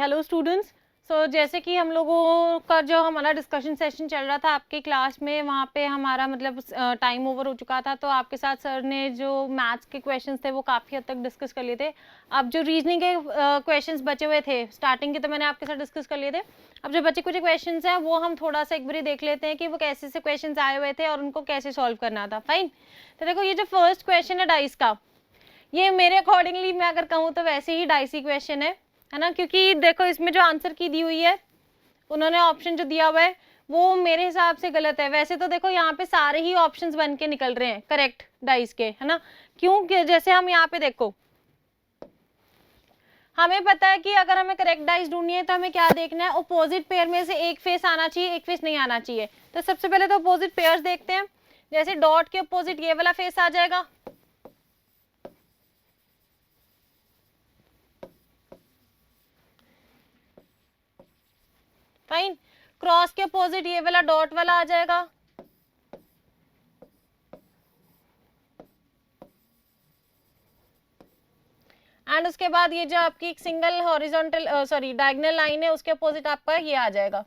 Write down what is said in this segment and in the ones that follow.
Hello students. सो जैसे कि हम लोगों का जो हमारा डिस्कशन सेशन चल रहा था आपके क्लास में, वहाँ पे हमारा मतलब टाइम ओवर हो चुका था, तो आपके साथ सर ने जो मैथ्स के क्वेश्चंस थे वो काफ़ी हद तक डिस्कस कर लिए थे। अब जो रीजनिंग के क्वेश्चंस बचे हुए थे स्टार्टिंग के, तो मैंने आपके साथ डिस्कस कर लिए थे। अब जो बचे कुछ क्वेश्चंस हैं वो हम थोड़ा सा एक बार देख लेते हैं कि वो कैसे से क्वेश्चन आए हुए थे और उनको कैसे सॉल्व करना था। फाइन। तो देखो, ये जो फर्स्ट क्वेश्चन है डाइस का, ये मेरे अकॉर्डिंगली मैं अगर कहूँ तो वैसे ही डाइसी क्वेश्चन है ना, क्योंकि देखो इसमें जो आंसर की दी हुई है, उन्होंने ऑप्शन जो दिया हुआ है वो मेरे हिसाब से गलत है। वैसे तो देखो यहाँ पे सारे ही ऑप्शंस बन के निकल रहे हैं करेक्ट डाइस के, है ना। क्यों? जैसे हम यहाँ पे देखो, हमें पता है कि अगर हमें करेक्ट डाइस ढूंढनी है तो हमें क्या देखना है, अपोजिट पेयर में से एक फेस आना चाहिए, एक फेस नहीं आना चाहिए। तो सबसे पहले तो अपोजिट पेयर्स देखते हैं। जैसे डॉट के अपोजिट ये वाला फेस आ जाएगा, फाइन। क्रॉस के अपोजिट ये वाला डॉट वाला आ जाएगा, एंड उसके बाद ये जो आपकी सिंगल हॉरिजॉन्टल डायगोनल लाइन है उसके अपोजिट आपका ये आ जाएगा।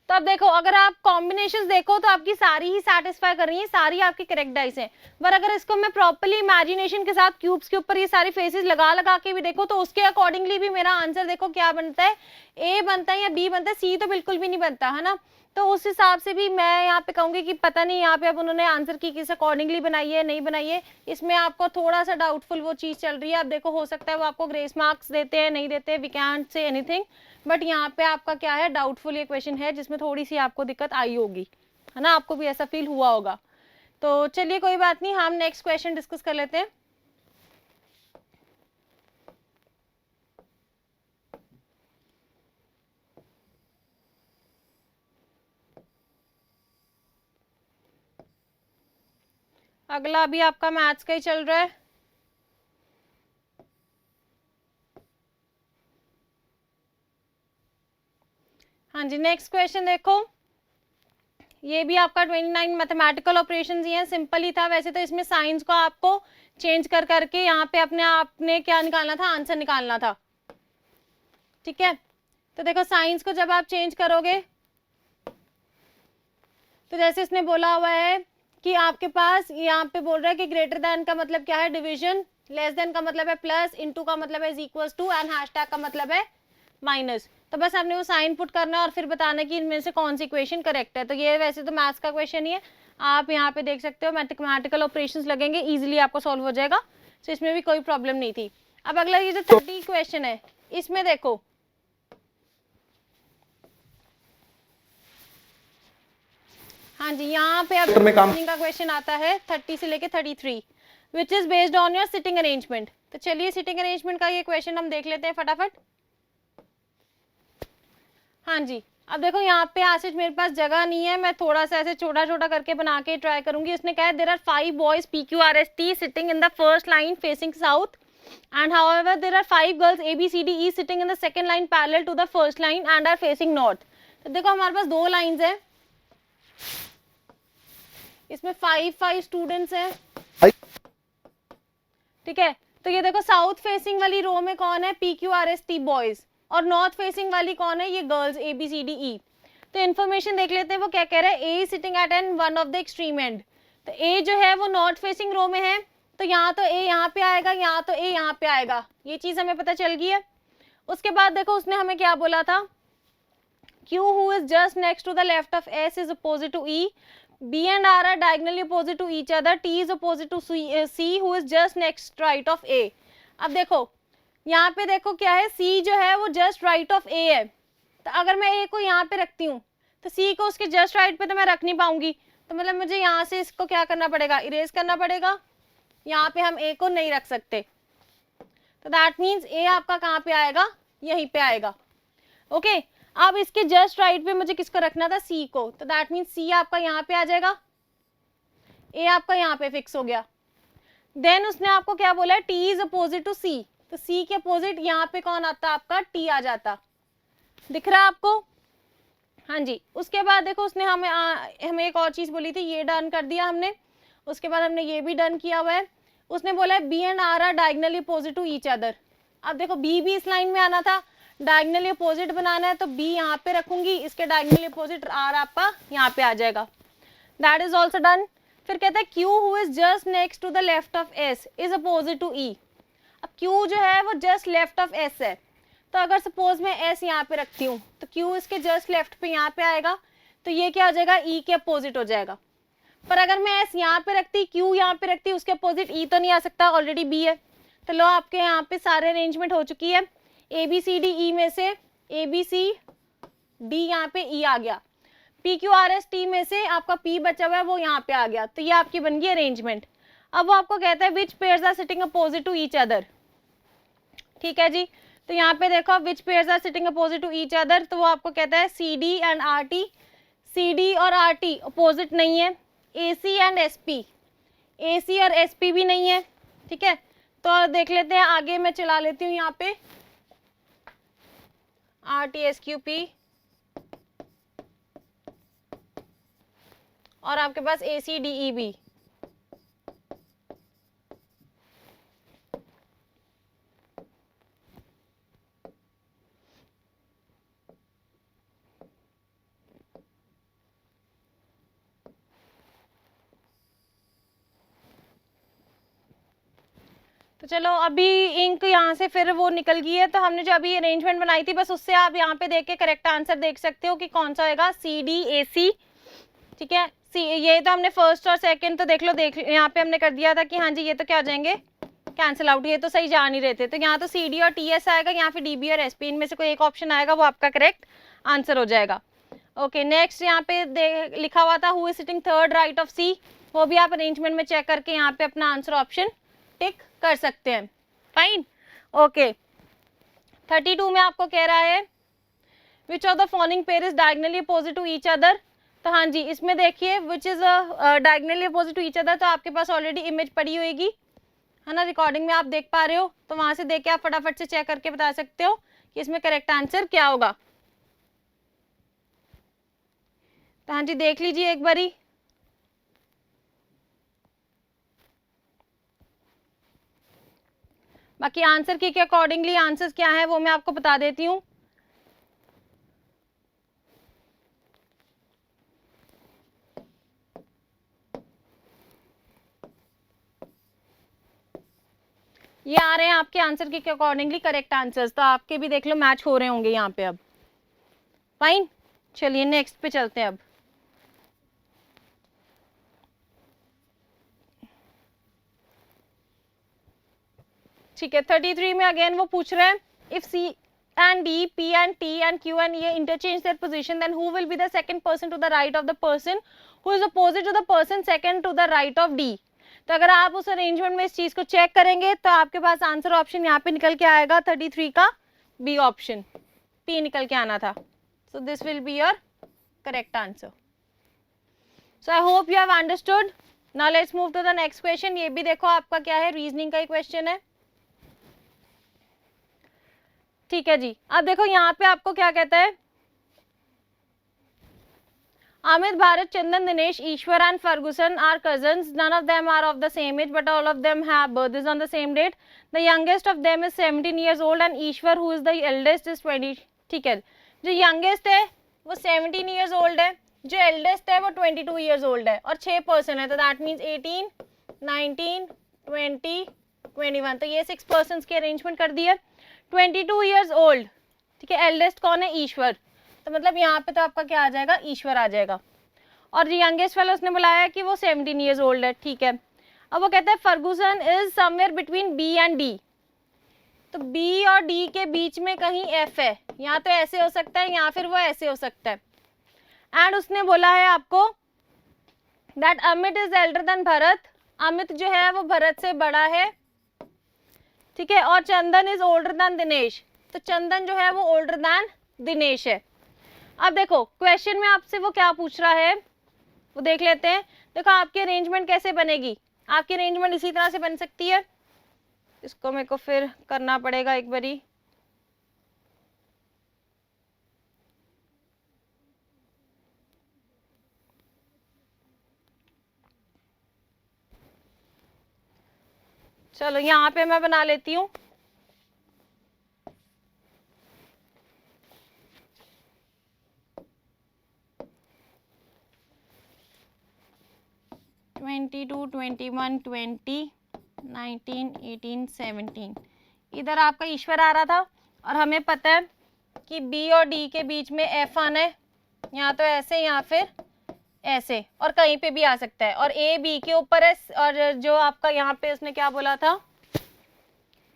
तो अब देखो, अगर आप कॉम्बिनेशंस देखो तो आपकी सारी ही सेटिस्फाई कर रही है, सारी आपकी करेक्ट डाइस हैं। पर अगर इसको मैं प्रॉपर्ली इमेजिनेशन के साथ क्यूब्स के ऊपर ये सारे फेसेस लगा लगा के भी देखो तो उसके अकॉर्डिंगली भी मेरा आंसर देखो क्या बनता है, ए बनता है या बी बनता है, सी तो बिल्कुल भी नहीं बनता, है ना। तो उस हिसाब से भी मैं यहाँ पे कहूंगी कि पता नहीं यहाँ पे अब उन्होंने आंसर की किस अकॉर्डिंगली बनाई है नहीं बनाई है, इसमें आपको थोड़ा सा डाउटफुल वो चीज चल रही है। अब देखो, हो सकता है वो आपको ग्रेस मार्क्स देते हैं नहीं देते, we can't say anything, but यहाँ पे आपका क्या है, डाउटफुल ये क्वेश्चन है जिसमें थोड़ी सी आपको दिक्कत आई होगी, है ना, आपको भी ऐसा फील हुआ होगा। तो चलिए कोई बात नहीं, हम नेक्स्ट क्वेश्चन डिस्कस कर लेते हैं। अगला भी आपका मैथ्स का ही चल रहा है। हाँ जी, नेक्स्ट क्वेश्चन देखो, ये भी आपका 29 मैथमेटिकल ऑपरेशंस ही हैं, सिंपल ही था। वैसे तो इसमें साइंस को आपको चेंज कर करके यहाँ पे अपने आपने क्या निकालना था, आंसर निकालना था, ठीक है। तो देखो, साइंस को जब आप चेंज करोगे तो जैसे इसने बोला हुआ है कि आपके पास यहाँ पे बोल रहा है कि ग्रेटर देन का मतलब क्या है, डिवीजन, लेस देन का मतलब है प्लस, इनटू का मतलब है इक्वल्स टू, एंड हैशटैग का मतलब है माइनस। तो बस आपने वो साइन पुट करना है और फिर बताना कि इनमें से कौन सी इक्वेशन करेक्ट है। तो ये वैसे तो मैथ्स का क्वेश्चन ही है, आप यहाँ पे देख सकते हो मैथमेटिकल ऑपरेशंस लगेंगे, इजीली आपको सॉल्व हो जाएगा, तो इसमें भी कोई प्रॉब्लम नहीं थी। अब अगला ये जो 30 क्वेश्चन है, इसमें देखो, हाँ जी, यहाँ पे अब रीजनिंग का क्वेश्चन आता है 30 से लेके 33, which is based on your sitting arrangement. तो चलिए सिटिंग अरेंजमेंट का ये क्वेश्चन हम देख लेते हैं फटाफट। हाँ जी, अब देखो यहाँ पे ऐसे मेरे पास जगह नहीं है, मैं थोड़ा सा ऐसे छोटा छोटा करके बना के ट्राई करूंगी। उसने कहा है there are 5 boys PQRST sitting in the first line facing south, and however there are 5 girls ABCDE sitting in the second line parallel to the first line and are facing north। तो देखो हमारे पास दो lines है, इसमें 5 students हैं, ठीक है। तो ये देखो, साउथ फेसिंग वाली रो में कौन है, PQRST बॉयज, और नॉर्थ फेसिंग वाली कौन है, ये गर्ल्स ABCDE। तो इन्फॉर्मेशन देख लेते हैं वो क्या कह रहा है, A sitting at an one of the extreme end. तो ए जो है वो नॉर्थ फेसिंग रो में है, तो यहाँ तो ए यहाँ पे आएगा, यहाँ तो ए यहाँ पे आएगा, ये चीज हमें पता चल गई है। उसके बाद देखो उसने हमें क्या बोला था, Q who is just next to the left of S is opposite to E, B and R are diagonally opposite to each other, T is opposite to C who is just next right of A। अब देखो यहाँ पे देखो क्या है, C जो है वो जस्ट राइट ऑफ A है, तो अगर मैं A को यहाँ पे रखती हूँ तो C को उसके जस्ट राइट पे तो मैं रख नहीं पाऊंगी, तो मतलब मुझे यहाँ से इसको क्या करना पड़ेगा, इरेज करना पड़ेगा, यहाँ पे हम A को नहीं रख सकते। तो दैट मीन्स A आपका कहाँ पे आएगा, यहीं पे आएगा, ओके। अब इसके जस्ट राइट पे मुझे किसको रखना था, C को, तो दैट मीन्स C आपका यहाँ पे आ जाएगा, A आपका यहाँ पे फिक्स हो गया। देन उसने आपको क्या बोला है, T is opposite to C, तो C के अपोजिट यहाँ पे कौन आता, आपका T आ जाता, दिख रहा है आपको। हाँ जी, उसके बाद देखो उसने हमें एक और चीज बोली थी, ये डन कर दिया हमने। उसके बाद हमने ये भी डन किया हुआ है। उसने बोला है B and R are diagonally opposite to each other, अब देखो बी भी इस लाइन में आना था, डायगनली अपोजिट बनाना है, तो बी यहाँ पे रखूंगी, इसके डायगनली अपोजिट आर आपका यहाँ पे आ जाएगा। That is also done. फिर कहता है Q who is just next to the left of S is opposite to E। अब Q जो है वो जस्ट लेफ्ट ऑफ S है, तो अगर सपोज मैं S यहाँ पे रखती हूँ तो Q इसके जस्ट लेफ्ट पे यहाँ पे आएगा, तो ये क्या हो जाएगा, E के अपोजिट हो जाएगा। पर अगर मैं S यहाँ पे रखती, Q यहाँ पे रखती, उसके अपोजिट E तो नहीं आ सकता, ऑलरेडी B है। तो लो आपके यहाँ पे सारे अरेंजमेंट हो चुकी है। ABCDE में से ABCD यहाँ पे E आ गया, PQRST में से आपका P बचा हुआ है वो यहाँ पे आ गया, तो ये आपकी बन गई अरेंजमेंट। अब वो आपको कहता है which pairs are sitting opposite to each other. ठीक है जी, तो यहाँ पे देखो which pairs are sitting opposite to each other, तो वो आपको कहता है CD एंड RT। CD और RT अपोजिट नहीं है। AC एंड SP, AC और SP भी नहीं है। ठीक है, तो देख लेते हैं आगे, मैं चला लेती हूँ यहाँ पे RTSQP और आपके पास ACDEB। तो चलो अभी इंक यहाँ से फिर वो निकल गई है, तो हमने जो अभी अरेंजमेंट बनाई थी बस उससे आप यहाँ पे देख के करेक्ट आंसर देख सकते हो कि कौन सा होगा, CDAC। ठीक है, ये तो हमने फर्स्ट और सेकंड तो देख लो, यहाँ पे हमने कर दिया था कि हाँ जी ये तो क्या हो जाएंगे, कैंसिल आउट, ये तो सही जा नहीं रहे थे, तो यहाँ तो CD और TS आएगा, यहाँ पे DB और SP, इनमें से कोई एक ऑप्शन आएगा, वो आपका करेक्ट आंसर हो जाएगा। ओके नेक्स्ट यहाँ पे लिखा हुआ था who is sitting third right of C, वो भी आप अरेंजमेंट में चेक करके यहाँ पे अपना आंसर ऑप्शन टिक कर सकते हैं। फाइन। ओके 32 में आपको कह रहा है which of the following pair is diagonally opposite to each other. तो हाँ जी, इसमें देखिए which is diagonally opposite to each other, तो आपके पास ऑलरेडी इमेज पड़ी होगी, है ना, रिकॉर्डिंग में आप देख पा रहे हो, तो वहां से देख के आप फटाफट से चेक करके बता सकते हो कि इसमें करेक्ट आंसर क्या होगा। तो हाँ जी देख लीजिए एक बारी। बाकी आंसर के अकॉर्डिंगली आंसर्स क्या है वो मैं आपको बता देती हूँ। ये आ रहे हैं आपके आंसर के अकॉर्डिंगली करेक्ट आंसर्स, तो आपके भी देख लो मैच हो रहे होंगे यहाँ पे अब। फाइन, चलिए नेक्स्ट पे चलते हैं अब। ठीक है 33 में अगेन वो पूछ रहे हैं if C and D, P and T and Q and E interchange their position, then who will be the second person to the right of the person who is opposite to the person second to the right of D। तो अगर आप उस arrangement में इस चीज को check करेंगे तो आपके पास आंसर ऑप्शन यहाँ पे निकल के आएगा 33 का बी ऑप्शन, P निकल के आना था। So this will be your correct answer. So I hope you have understood. Now let's move to the next question. ये भी देखो आपका क्या है, रीजनिंग का ही क्वेश्चन है। ठीक है जी, अब देखो यहाँ पे आपको क्या कहता है, Amit, Bharat, Chandan, Dinesh, Ishwar and Ferguson are cousins. None of them are of the same age, but all of them have birthdays on the same date. The youngest of them is 17 years old and Ishwar who is the eldest is 20। ठीक है, जो youngest है वो 17 years old है, जो eldest है वो 22 years old है, और 6 person है, तो that means 18, 19, 20, 21, तो ये 6 persons के arrangement कर दिए। 22 years old, ठीक है, eldest कौन है, ईश्वर, तो मतलब यहाँ पे तो आपका क्या आ जाएगा, ईश्वर आ जाएगा। और यंगेस्ट वाला उसने बुलाया कि वो 17 years old है। ठीक है, अब वो कहता है Ferguson is somewhere between B and D, तो B और D के बीच में कहीं F है, या तो ऐसे हो सकता है या फिर वो ऐसे हो सकता है। एंड उसने बोला है आपको that Amit is elder than Bharat, Amit जो है वो भरत से बड़ा है। ठीक है, और चंदन इज ओल्डर देन दिनेश, तो चंदन जो है वो ओल्डर देन दिनेश है। अब देखो क्वेश्चन में आपसे वो क्या पूछ रहा है वो देख लेते हैं। देखो आपकी अरेंजमेंट कैसे बनेगी, आपकी अरेंजमेंट इसी तरह से बन सकती है, इसको मेरे को फिर करना पड़ेगा एक बारी। चलो यहाँ पे मैं बना लेती हूँ। 22, 21, 20, 19, 18, 17। इधर आपका ईश्वर आ रहा था और हमें पता है कि बी और डी के बीच में एफ आना है, या तो ऐसे या फिर ऐसे, और कहीं पे भी आ सकता है, और ए बी के ऊपर है, और जो आपका यहाँ पे उसने क्या बोला था,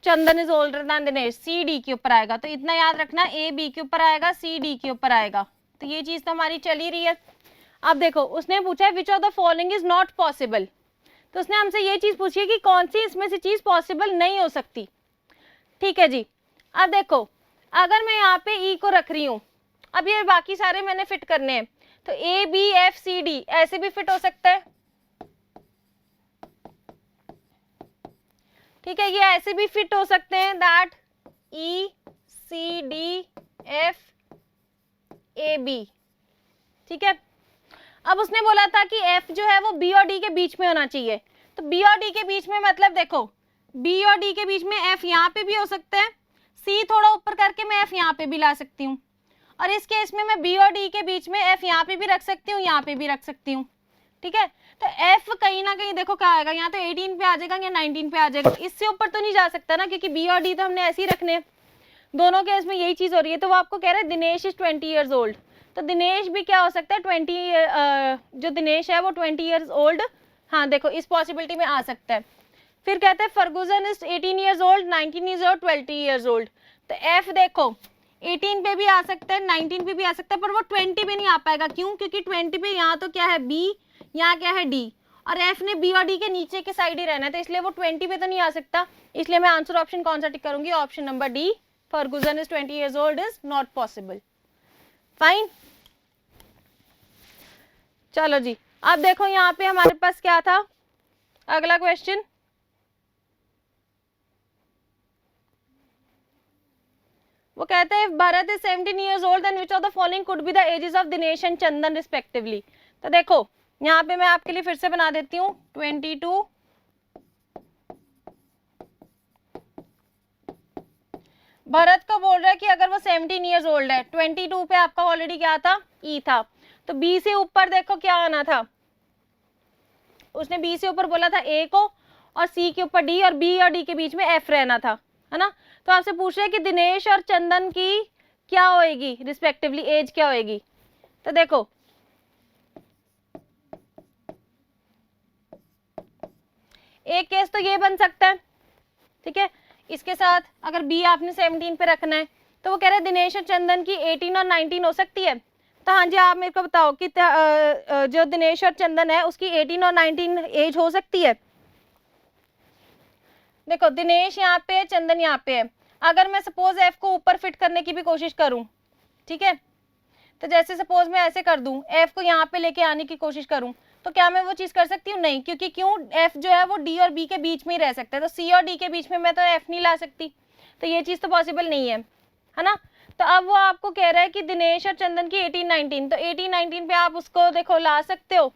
Chandan is older than Dinesh, C D के ऊपर आएगा। तो इतना याद रखना, ए बी के ऊपर आएगा, सी डी के ऊपर आएगा। तो ये चीज तो हमारी चल ही रही है। अब देखो उसने पूछा है which of the following is not possible, तो उसने हमसे ये चीज पूछी है कि कौन सी इसमें से चीज पॉसिबल नहीं हो सकती। ठीक है जी। अब देखो अगर मैं यहाँ पे ई को रख रही हूँ, अब ये बाकी सारे मैंने फिट करने हैं, तो A B F C D ऐसे भी फिट हो सकता है। ठीक है, ये ऐसे भी फिट हो सकते हैं, that E C D F A B. ठीक है, अब उसने बोला था कि एफ जो है वो बी और डी के बीच में होना चाहिए, तो बी और डी के बीच में मतलब देखो बी और डी के बीच में एफ यहाँ पे भी हो सकता है, सी थोड़ा ऊपर करके मैं एफ यहाँ पे भी ला सकती हूँ, और इस केस में मैं बी और डी के बीच में एफ यहाँ पे भी रख सकती हूँ, यहाँ पे भी रख सकती हूँ। ठीक है, तो एफ कहीं ना कहीं देखो क्या आएगा, यहाँ तो 18 पे आ जाएगा या 19 पे आ जाएगा, इससे ऊपर तो नहीं जा सकता ना, क्योंकि बी और डी तो हमने ऐसे ही रखने हैं। दोनों केस में यही चीज हो रही है। तो वो आपको कह रहा है दिनेश इज 20 ईयर्स ओल्ड, तो दिनेश भी क्या हो सकता है 20, जो दिनेश है वो 20 ईयर्स ओल्ड, हाँ देखो इस पॉसिबिलिटी में आ सकता है। फिर कहते हैं Ferguson is 18 years old, 19 years old, 20 years old, तो एफ देखो 18 पे भी आ सकता है, 19 पे भी आ सकता है, पर वो 20 पे नहीं आ पाएगा। क्यों? क्योंकि 20 पे यहाँ तो क्या है बी, यहाँ क्या है डी, और एफ ने बी और डी के नीचे के साइड ही रहना है, तो इसलिए वो 20 पे तो नहीं आ सकता। इसलिए मैं आंसर ऑप्शन कौन सा टिक करूंगी, option number D, Ferguson is 20 years old is not possible. Fine, चलो जी। अब देखो यहाँ पे हमारे पास क्या था, अगला क्वेश्चन, वो कहते हैं Bharat is 17 years old and which of the following could be the ages of Dinesh and Chandan respectively. तो देखो यहाँ पे मैं आपके लिए फिर से बना देती हूँ, 22, भरत को बोल रहा है कि अगर वो 17 ईयर्स ओल्ड है, 22 पे आपका ऑलरेडी क्या था, ई था, तो बी से ऊपर देखो क्या आना था, उसने बी से ऊपर बोला था ए को, और सी के ऊपर डी, और बी और डी के बीच में एफ रहना था, है ना। तो आपसे पूछ रहे हैं कि दिनेश और चंदन की क्या होएगी रिस्पेक्टिवली, एज क्या होएगी। तो देखो एक केस तो ये बन सकता है, ठीक है, इसके साथ अगर बी आपने 17 पे रखना है, तो वो कह रहे हैं दिनेश और चंदन की 18 और 19 हो सकती है। तो हाँ जी, आप मेरे को बताओ कि जो दिनेश और चंदन है उसकी 18 और 19 एज हो सकती है। देखो दिनेश यहाँ पे है, चंदन यहाँ पे है, अगर मैं सपोज एफ को ऊपर फिट करने की भी कोशिश करूं, ठीक है, तो जैसे सपोज मैं ऐसे कर दूं, एफ को यहाँ पे लेके आने की कोशिश करूं, तो क्या मैं वो चीज कर सकती हूँ? नहीं, क्योंकि क्यों, एफ जो है वो डी और बी के बीच में ही रह सकता है, तो सी और डी के बीच में मैं तो एफ नहीं ला सकती, तो ये चीज तो पॉसिबल नहीं है ना। तो अब वो आपको कह रहा है कि दिनेश और चंदन की 18-19, तो 18-19 पे आप उसको देखो ला सकते हो,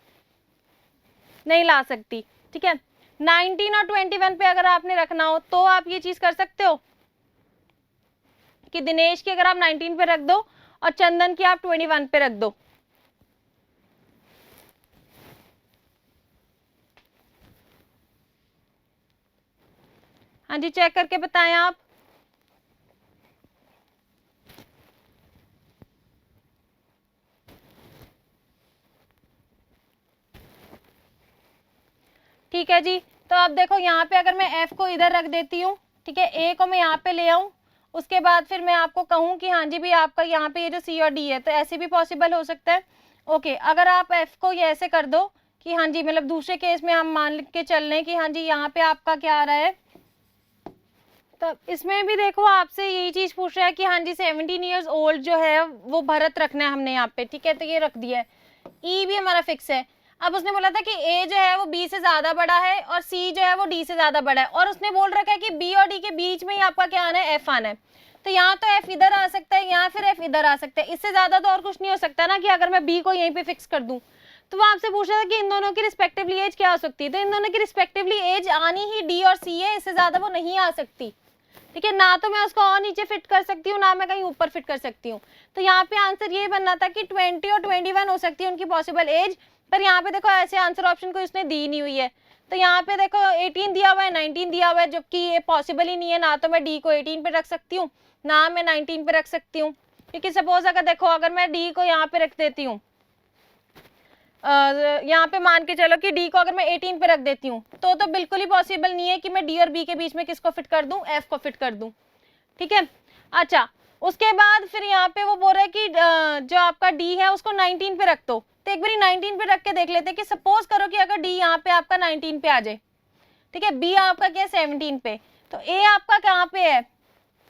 नहीं ला सकती। ठीक है, 19 और 21 पे अगर आपने रखना हो तो आप ये चीज कर सकते हो कि दिनेश की अगर आप 19 पे रख दो और चंदन की आप 21 पे रख दो। हाँ जी, चेक करके बताएं आप। ठीक है जी, तो अब देखो यहाँ पे अगर मैं एफ को इधर रख देती हूँ, ठीक है, ए को मैं यहाँ पे ले आऊँ, उसके बाद फिर मैं आपको कहूँ कि हाँ जी भी आपका यहाँ पे ये जो सी और डी है, तो ऐसे भी पॉसिबल हो सकता है। ओके, अगर आप एफ को ये ऐसे कर दो कि हाँ जी, मतलब दूसरे केस में हम मान के चल रहे हैं कि हाँ जी यहाँ पे आपका क्या आ रहा है, तो इसमें भी देखो आपसे यही चीज पूछ रहा है कि हाँ जी 17 ईयर्स ओल्ड जो है वो भरत रखना है हमने यहाँ पे, ठीक है, तो ये रख दिया है। ई भी हमारा फिक्स है। अब उसने बोला था कि ए जो है वो बी से ज्यादा बड़ा है और सी जो है वो डी से ज्यादा बड़ा है, और उसने बोल रखा है कि बी और डी के बीच में ही आपका क्या आना है, एफ आना है। तो यहाँ तो एफ इधर आ सकता है, यहाँ फिर एफ इधर आ सकता है, इससे ज्यादा तो और कुछ नहीं हो सकता ना, कि अगर मैं बी को यहीं पे फिक्स कर दूं। तो वो आपसे पूछ रहा था कि इन दोनों की रिस्पेक्टिवली एज क्या हो सकती है, तो इन दोनों की रिस्पेक्टिवली एज आनी ही डी और सी है, इससे ज्यादा वो नहीं आ सकती। ठीक है, ना तो मैं उसको और नीचे फिट कर सकती हूँ, ना मैं कहीं ऊपर फिट कर सकती हूँ। तो यहाँ पे आंसर ये बनना था कि 20 और 21 हो सकती है उनकी पॉसिबल एज, पर यहाँ पे देखो ऐसे आंसर ऑप्शन कोई उसने दी नहीं हुई है, तो यहाँ पे देखो 18 दिया हुआ है, 19 दिया हुआ है, जबकि ये पॉसिबल ही नहीं है। ना तो मैं डी को 18 पे रख सकती हूँ, ना मैं 19 पे रख सकती हूँ, क्योंकि सपोज अगर देखो अगर मैं डी को यहाँ पे रख देती हूँ, यहाँ पे मान के चलो कि डी को अगर मैं 18 पे रख देती हूँ, तो बिल्कुल ही पॉसिबल नहीं है कि मैं डी और बी के बीच में किसको फिट कर दूँ, एफ को फिट कर दूँ, ठीक है। अच्छा, उसके बाद फिर यहाँ पे वो बोल रहा है कि जो आपका डी है उसको 19 पे रख दो। तो एक बारी 19 पे रख के देख लेते हैं कि सपोज करो कि अगर डी यहाँ पे आपका 19 पे आ जाए, ठीक है, बी आपका क्या है 17 पे, तो ए आपका कहाँ पे है,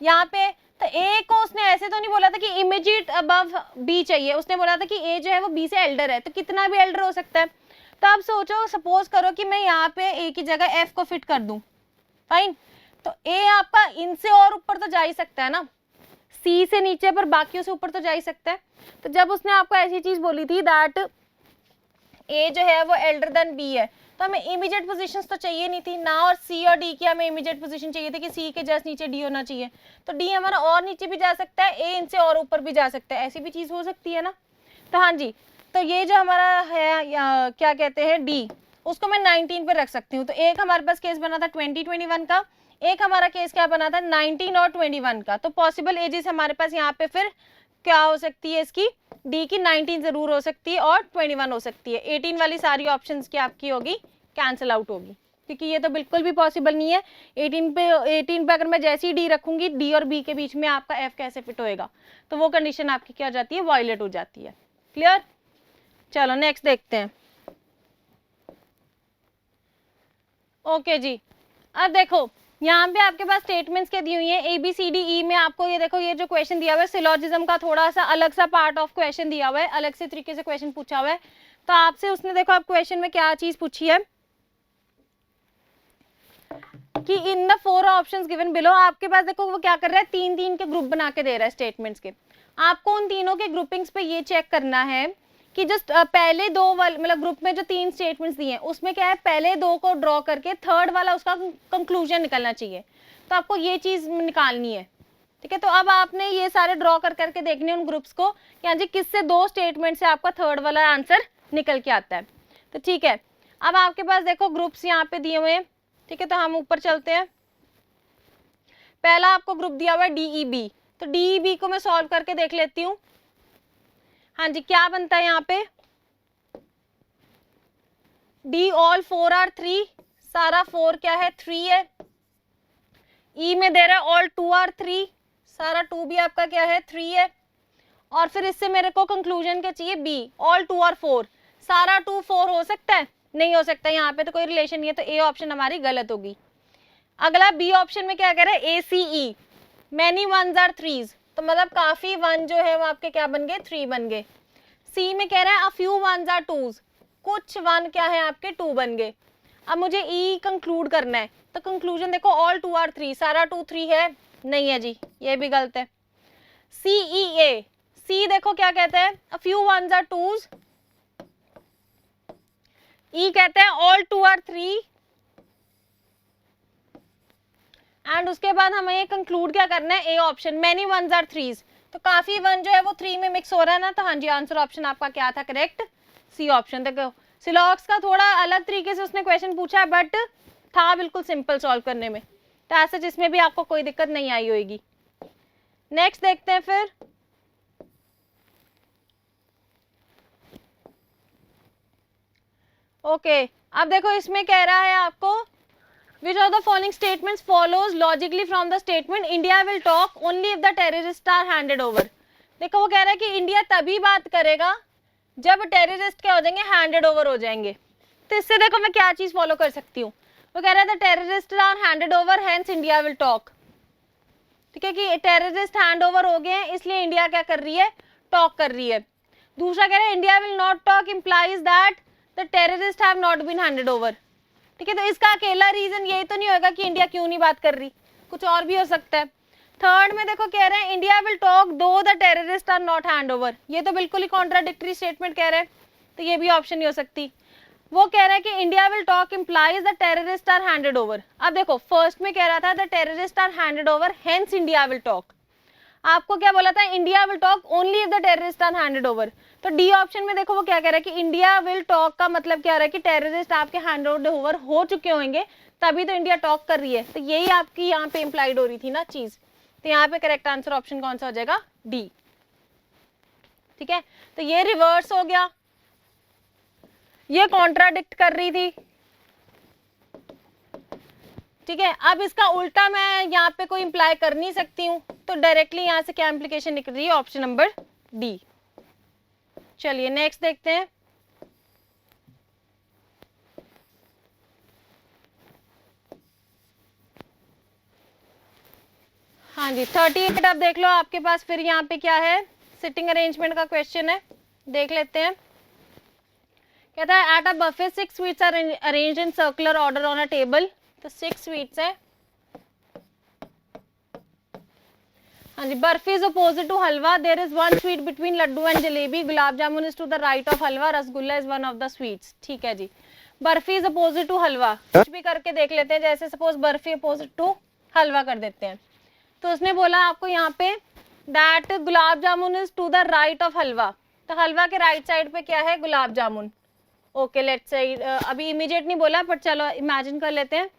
यहाँ पे। तो ए को उसने ऐसे तो नहीं बोला था कि इमीडिएट अबव बी चाहिए, उसने बोला था कि ए जो है वो बी से एल्डर है, तो कितना भी एल्डर हो सकता है। तो आप सोचो, सपोज करो कि मैं यहाँ पे ए की जगह एफ को फिट कर दूं, फाइन, तो ए आपका इनसे और ऊपर तो जा ही सकता है ना, सी से नीचे पर बाकियों से ऊपर तो जा ही सकता है। तो जब उसने आपको ऐसी चीज बोली थी दैट ए जो है वो एल्डर देन बी है, तो हमें इमीडिएट पोजीशंस तो चाहिए नहीं थी ना, और सी और डी की हमें इमीडिएट पोजीशन चाहिए थी कि सी के जस्ट नीचे डी होना चाहिए। तो डी हमारा और नीचे भी जा सकता है, ए इनसे और ऊपर भी जा सकता है, ऐसी भी चीज हो सकती है ना। तो हाँ जी, तो ये जो हमारा है क्या कहते हैं डी, उसको मैं 19 पे रख सकती हूँ। तो एक हमारे पास केस बना था 2021 का, एक हमारा केस क्या बना था 19 और 21 का। तो पॉसिबल एजेस हमारे पास यहाँ पे फिर क्या हो सकती है, इसकी डी की 19 जरूर हो सकती है और 21 हो सकती है। 18 वाली सारी ऑप्शंस की आपकी होगी कैंसिल आउट होगी, क्योंकि ये तो बिल्कुल भी पॉसिबल नहीं है। 18 पे अगर मैं जैसी ही डी रखूंगी, डी और बी के बीच में आपका एफ कैसे फिट होएगा, तो वो कंडीशन आपकी क्या हो जाती है, वायलेट हो जाती है। क्लियर, चलो नेक्स्ट देखते हैं। ओके जी, अब देखो यहाँ पे आपके पास स्टेटमेंट्स के दी हुई हैं A B C D E में। आपको ये देखो, ये जो क्वेश्चन दिया हुआ है सिलोजिज्म का थोड़ा सा अलग सा पार्ट ऑफ क्वेश्चन दिया हुआ है, अलग से तरीके से क्वेश्चन पूछा हुआ है। तो आपसे उसने देखो आप क्वेश्चन में क्या चीज पूछी है कि in the 4 options given below, आपके पास देखो वो क्या कर रहा है, 3-3 के ग्रुप बना के दे रहा है स्टेटमेंट्स के। आपको उन तीनों के ग्रुपिंग्स पे ये चेक करना है कि जस्ट पहले दो वाले मतलब ग्रुप में जो 3 स्टेटमेंट्स दिए हैं उसमें क्या है, पहले 2 को ड्रॉ करके थर्ड वाला उसका कंक्लूजन निकलना चाहिए। तो आपको ये चीज निकालनी है, ठीक है। तो अब आपने ये सारे ड्रॉ कर करके देखने उन ग्रुप्स को कि हाँ जी किससे 2 स्टेटमेंट से आपका थर्ड वाला आंसर निकल के आता है। तो ठीक है, अब आपके पास देखो ग्रुप्स यहाँ पे दिए हुए हैं, ठीक है। तो हम ऊपर चलते हैं। पहला आपको ग्रुप दिया हुआ है DEB, तो DEB को मैं सॉल्व करके देख लेती हूँ। हाँ जी, क्या बनता है यहाँ पे, D all 4 are 3, सारा 4 क्या है 3 है। E में दे रहा है all 2 are 3, सारा 2 भी आपका क्या है 3 है। और फिर इससे मेरे को कंक्लूजन क्या चाहिए, B all 2 are 4, सारा 2 4 हो सकता है, नहीं हो सकता, यहाँ पे तो कोई रिलेशन नहीं है, तो ए ऑप्शन हमारी गलत होगी। अगला बी ऑप्शन में क्या कह रहा है, ACE many ones are threes, तो मतलब काफी वन जो है वो आपके क्या बन गए 3 बन गए। सी में कह रहा है a few ones are twos, कुछ वन क्या है आपके 2 बन गए। अब मुझे ई कंक्लूड करना है, तो कंक्लूजन देखो ऑल 2 आर 3, सारा 2 3 है, नहीं है जी, ये भी गलत है। CEA, सी देखो क्या कहता है, a few ones are twos, E कहता है ऑल 2 आर 3, एंड उसके बाद हमें ये कंक्लूड क्या करना है, A option many ones are threes, तो काफी वन जो है वो 3 में मिक्स हो रहा है ना। तो हाँ जी, आंसर ऑप्शन आपका क्या था करेक्ट, सी ऑप्शन। देखो सिलॉक्स का थोड़ा अलग तरीके से उसने क्वेश्चन पूछा है, बट था बिल्कुल सिंपल सॉल्व करने में, तो ऐसे जिसमें भी आपको कोई दिक्कत नहीं आई होगी। नेक्स्ट देखते हैं फिर। ओके, अब देखो इसमें कह रहा है आपको which of the following statements follows logically from the statement India will talk only if the terrorists are handed over। देखो वो कह रहा है कि इंडिया तभी बात करेगा जब टेररिस्ट क्या हो जाएंगे, हैंडेड ओवर हो जाएंगे। तो इससे देखो मैं क्या चीज फॉलो कर सकती हूँ, वो कह रहा है terrorist are handed over hence India will talk, ठीक है, कि टेररिस्ट हैंड ओवर हो गए हैं इसलिए इंडिया क्या कर रही है, टॉक कर रही है। दूसरा कह रहा है India will not talk implies that the terrorist have not been handed over, ठीक है। तो इसका अकेला रीजन यही तो नहीं होगा कि इंडिया क्यों नहीं बात कर रही, कुछ और भी हो सकता है। थर्ड में देखो कह रहे हैं India will talk though the terrorist are not hand over, ये तो बिल्कुल ही कॉन्ट्राडिक्टरी स्टेटमेंट कह रहे हैं, तो ये भी ऑप्शन नहीं हो सकती। वो कह रहा है कि India will talk implies the terrorist are handed over. अब देखो फर्स्ट में कह रहा था the terrorist are handed over hence India will talk, आपको क्या बोला था, India will talk only if the terrorist are handed over. तो डी ऑप्शन में देखो वो क्या कह रहा है कि इंडिया विल टॉक का मतलब क्या रहा है कि टेररिस्ट आपके हैंड ओवर हो चुके होंगे तभी तो इंडिया टॉक कर रही है, तो यही आपकी यहाँ पे इंप्लाइड हो रही थी ना चीज। तो यहाँ पे करेक्ट आंसर ऑप्शन कौन सा हो जाएगा, डी। ठीक है, तो ये रिवर्स हो गया, ये कॉन्ट्राडिक्ट कर रही थी। ठीक है, अब इसका उल्टा मैं यहाँ पे कोई इंप्लाई कर नहीं सकती हूँ, तो डायरेक्टली यहाँ से क्या इंप्लीकेशन निकल रही है, ऑप्शन नंबर डी। चलिए नेक्स्ट देखते हैं। हाँ जी 38 अब देख लो आपके पास फिर यहाँ पे क्या है, सिटिंग अरेंजमेंट का क्वेश्चन है, देख लेते हैं। कहता है at a buffet 6 sweets are arranged in circular order on a table, तो 6 स्वीट्स है। हाँ जी, barfi is opposite to halwa, there is one sweet between laddu and jalebi, gulab jamun is to the right of halwa, rasgulla is one of the sweets. ठीक है जी, barfi is opposite to halwa, कुछ भी करके देख लेते हैं, जैसे सपोज बर्फी अपोजिट टू हलवा कर देते हैं। तो उसने बोला आपको यहाँ पे that gulab jamun is to the right of halwa, तो हलवा के राइट साइड पे क्या है, gulab jamun. Okay let's say अभी इमीडिएट नहीं बोला पर चलो इमेजिन कर लेते हैं।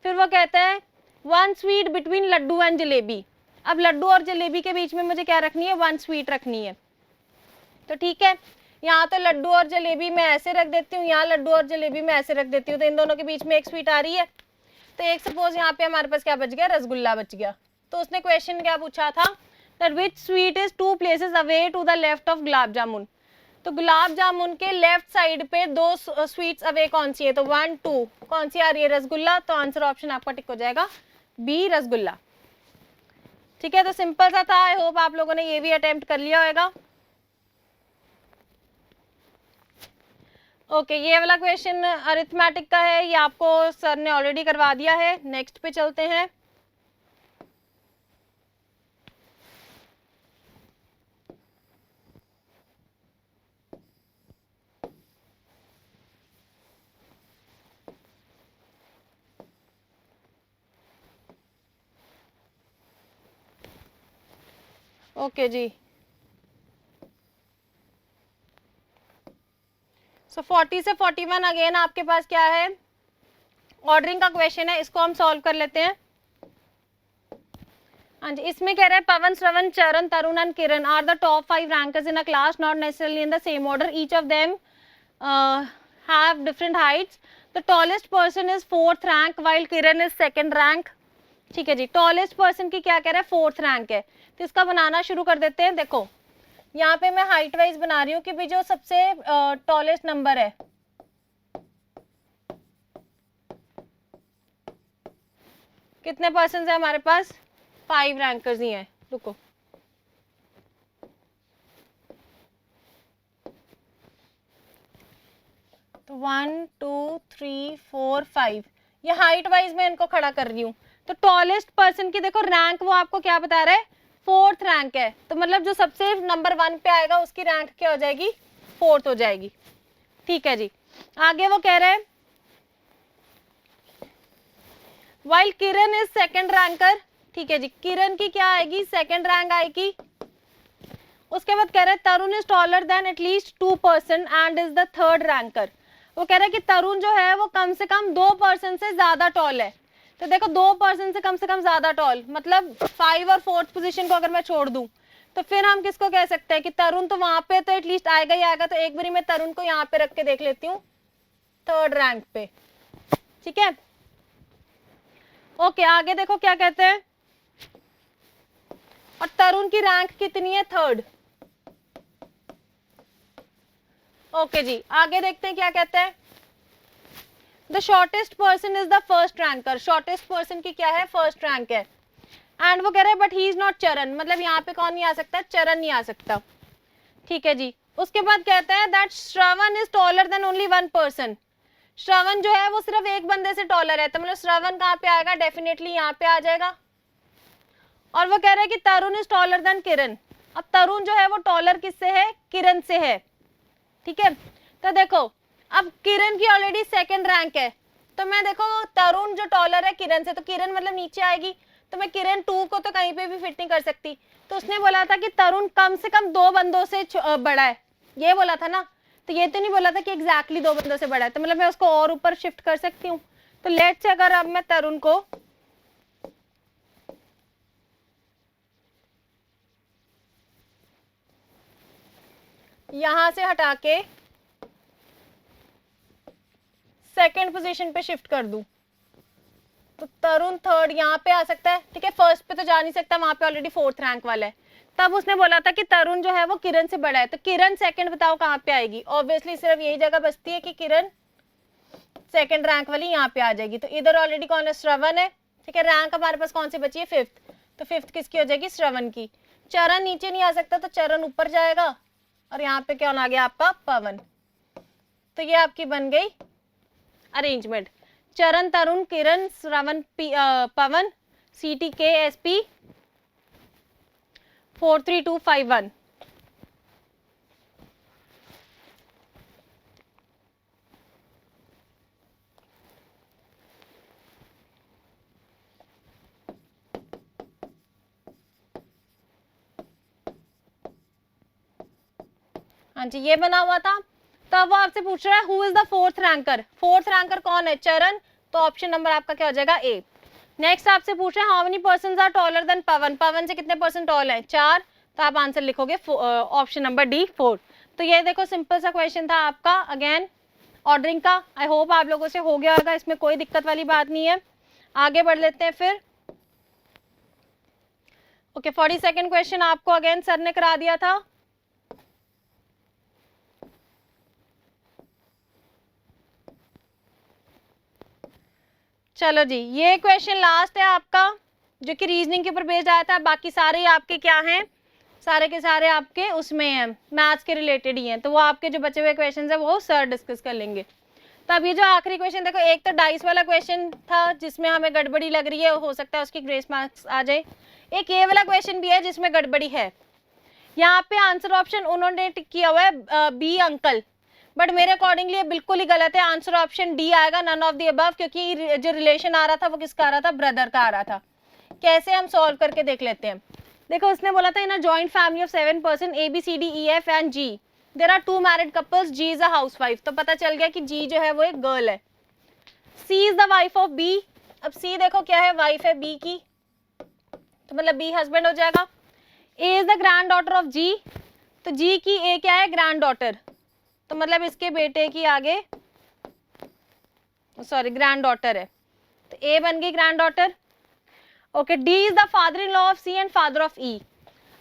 फिर वो कहता है one sweet between laddu and jalebi, अब लड्डू और जलेबी के बीच में मुझे क्या रखनी है, वन स्वीट रखनी है। तो ठीक है, यहाँ तो लड्डू और जलेबी मैं ऐसे रख देती हूँ, यहाँ लड्डू और जलेबी मैं ऐसे रख देती हूँ, तो इन दोनों के बीच में एक स्वीट आ रही है। तो एक सपोज यहाँ पे हमारे पास क्या बच गया, रसगुल्ला बच गया। तो उसने क्वेश्चन क्या पूछा था, that which sweet is 2 places away to the left of gulab jamun, तो गुलाब जामुन के लेफ्ट साइड पे 2 स्वीट्स अवे कौन सी है, तो 1 2 कौन सी आ रही है, रसगुल्ला। तो आंसर ऑप्शन आपका टिक हो जाएगा बी, रसगुल्ला। ठीक है, तो सिंपल सा था, आई होप आप लोगों ने ये भी अटेम्प्ट कर लिया होगा। ओके ये वाला क्वेश्चन अरिथमेटिक का है, ये आपको सर ने ऑलरेडी करवा दिया है। नेक्स्ट पे चलते हैं। ओके जी, सो 40 से 41 अगेन आपके पास क्या है, ऑर्डरिंग का क्वेश्चन है, इसको हम सॉल्व कर लेते हैं। हाँ जी, इसमें कह रहे हैं Pawan, Shravan, Charan, Tarun and Kiran are the top 5 rankers in a class, not necessarily in the same order, each of them have different heights, the tallest person is 4th rank while Kiran is 2nd rank. ठीक है जी, टॉलेस्ट पर्सन की क्या कह रहा है, 4th rank है। तो इसका बनाना शुरू कर देते हैं। देखो यहाँ पे मैं हाइट वाइज बना रही हूँ कि भाई जो सबसे टॉलेस्ट नंबर है, कितने पर्सन है हमारे पास, 5 रैंकर्स ही हैं। रुको तो 1 2 3 4 5, ये हाइट वाइज मैं इनको खड़ा कर रही हूँ। तो टॉलेस्ट पर्सन की देखो रैंक वो आपको क्या बता रहा है, 4th रैंक है, तो मतलब जो सबसे नंबर 1 पे आएगा उसकी रैंक क्या हो जाएगी, 4th हो जाएगी। ठीक है जी, आगे वो कह रहे हैं while Kiran is 2nd ranker. ठीक है जी, किरण की क्या आएगी, 2nd रैंक आएगी। उसके बाद कह रहे हैं Tarun is taller than at least 2% and is the 3rd ranker. वो कह रहे हैं कि तरुण जो है वो कम से कम 2% से ज्यादा टॉल है। तो देखो 2% से कम ज्यादा टॉल मतलब 5 और 4th पोजीशन को अगर मैं छोड़ दूं तो फिर हम किसको कह सकते हैं कि तरुण तो वहां पे तो एटलीस्ट आएगा ही आएगा। तो एक बारी मैं तरुण को यहाँ पे रख के देख लेती हूँ 3rd रैंक पे। ठीक है, ओके आगे देखो क्या कहते हैं, और तरुण की रैंक कितनी है, 3rd। ओके जी, आगे देखते हैं क्या कहते हैं, the shortest person is the 1st ranker. Shortest person की क्या है, 1st रैंक है। एंड वो कह रहे हैं बट ही इज नॉट चरण, मतलब यहाँ पे कौन नहीं आ सकता, चरण नहीं आ सकता। ठीक है जी, उसके बाद कहते हैं that Shravan is taller than only 1 person. Shravan जो है वो सिर्फ एक बंदे से टॉलर है, तो मतलब श्रवण कहाँ पे आएगा, डेफिनेटली यहाँ पे आ जाएगा। और वो कह रहे हैं कि तरुण इज टॉलर देन किरण। अब तरुण जो है वो टॉलर किससे है, किरण से है। ठीक है, तो देखो अब किरण की ऑलरेडी 2nd रैंक है, तो मैं देखो तरुण जो टॉलर है किरण से, तो किरण मतलब नीचे आएगी, तो मैं किरण 2 को तो कहीं पे भी फिट नहीं कर सकती। तो उसने बोला था कि तरुण कम से कम 2 बंदों से बड़ा है, ये बोला था ना, तो ये तो नहीं बोला था कि एग्जैक्टली 2 बंदों से बड़ा है, तो मतलब मैं उसको और ऊपर शिफ्ट कर सकती हूँ। तो लेट्स से अगर अब मैं तरुण को यहां से हटा के सेकंड पोजीशन पे शिफ्ट कर दूं, तो तरुण थर्ड यहाँ पे आ सकता है, ठीक है। फर्स्ट पे तो जा नहीं सकता, वहां पे ऑलरेडी 4th रैंक वाला है। तब उसने बोला था कि तरुण जो है वो किरण से बड़ा है, तो किरण सेकंड बताओ कहाँ पे आएगी। ऑब्वियसली सिर्फ यही जगह बचती है कि किरण सेकंड रैंक वाली यहाँ पे आ जाएगी। तो इधर ऑलरेडी कौन है, श्रवण है, ठीक है। रैंक हमारे पास कौन सी बची है, 5th, तो 5th किसकी हो जाएगी, श्रवण की। चरण नीचे नहीं आ सकता, तो चरण ऊपर जाएगा, और यहाँ पे कौन आ गया आपका, पवन। तो ये आपकी बन गई अरेंजमेंट, चरण तरुण किरण श्रवण पवन CTK SP 43251। हाँ जी, ये बना हुआ था। तब वो आपसे पूछ रहा है who is the 4th ranker. 4th ranker कौन है, चरण, तो ऑप्शन नंबर आपका क्या हो जाएगा, ए। नेक्स्ट आपसे पूछ रहे हैं how many persons are taller than Pawan. Pawan से कितने पर्सन टॉल है, 4, तो आप आंसर लिखोगे ऑप्शन नंबर डी, 4। तो ये देखो सिंपल सा क्वेश्चन था आपका, अगेन ऑर्डरिंग का। आई होप आप लोगों से हो गया होगा, इसमें कोई दिक्कत वाली बात नहीं है। आगे बढ़ लेते हैं फिर। ओके, 42nd क्वेश्चन आपको अगेन सर ने करा दिया था। चलो जी, ये क्वेश्चन लास्ट है आपका, जो कि रीजनिंग के ऊपर बेस्ड आया था। बाकी सारे आपके क्या हैं, सारे के सारे आपके उसमें हैं, मैथ्स के रिलेटेड ही हैं। तो वो आपके जो बचे हुए क्वेश्चन है वो सर डिस्कस कर लेंगे। तो अब ये जो आखिरी क्वेश्चन देखो, एक तो डाइस वाला क्वेश्चन था जिसमें हमें गड़बड़ी लग रही है, हो सकता है उसकी ग्रेस मार्क्स आ जाए। एक ये वाला क्वेश्चन भी है जिसमें गड़बड़ी है। यहाँ पे आंसर ऑप्शन उन्होंने टिक किया हुआ है बी अंकल, बट मेरे अकॉर्डिंगली ये बिल्कुल ही गलत है। आंसर ऑप्शन डी आएगा, नन ऑफ द अबव, क्योंकि जो रिलेशन आ रहा था वो किसका आ रहा था, ब्रदर का आ रहा था। कैसे हम सॉल्व करके देख लेते हैं। देखो उसने बोला था in a joint family of 7 person ABCDEF and G there are 2 married couples, G is a housewife. तो पता चल गया कि G जो है वो एक गर्ल है। C is the wife of B। अब C देखो क्या है, वाइफ है B की, तो मतलब B हस्बैंड हो जाएगा। A is the grand daughter of G, तो G की A क्या है, ग्रैंड डॉटर, तो मतलब इसके बेटे की आगे सॉरी ग्रैंड डॉटर है, तो A बन गई grand daughter. Okay, D is the father in law of C and father of E।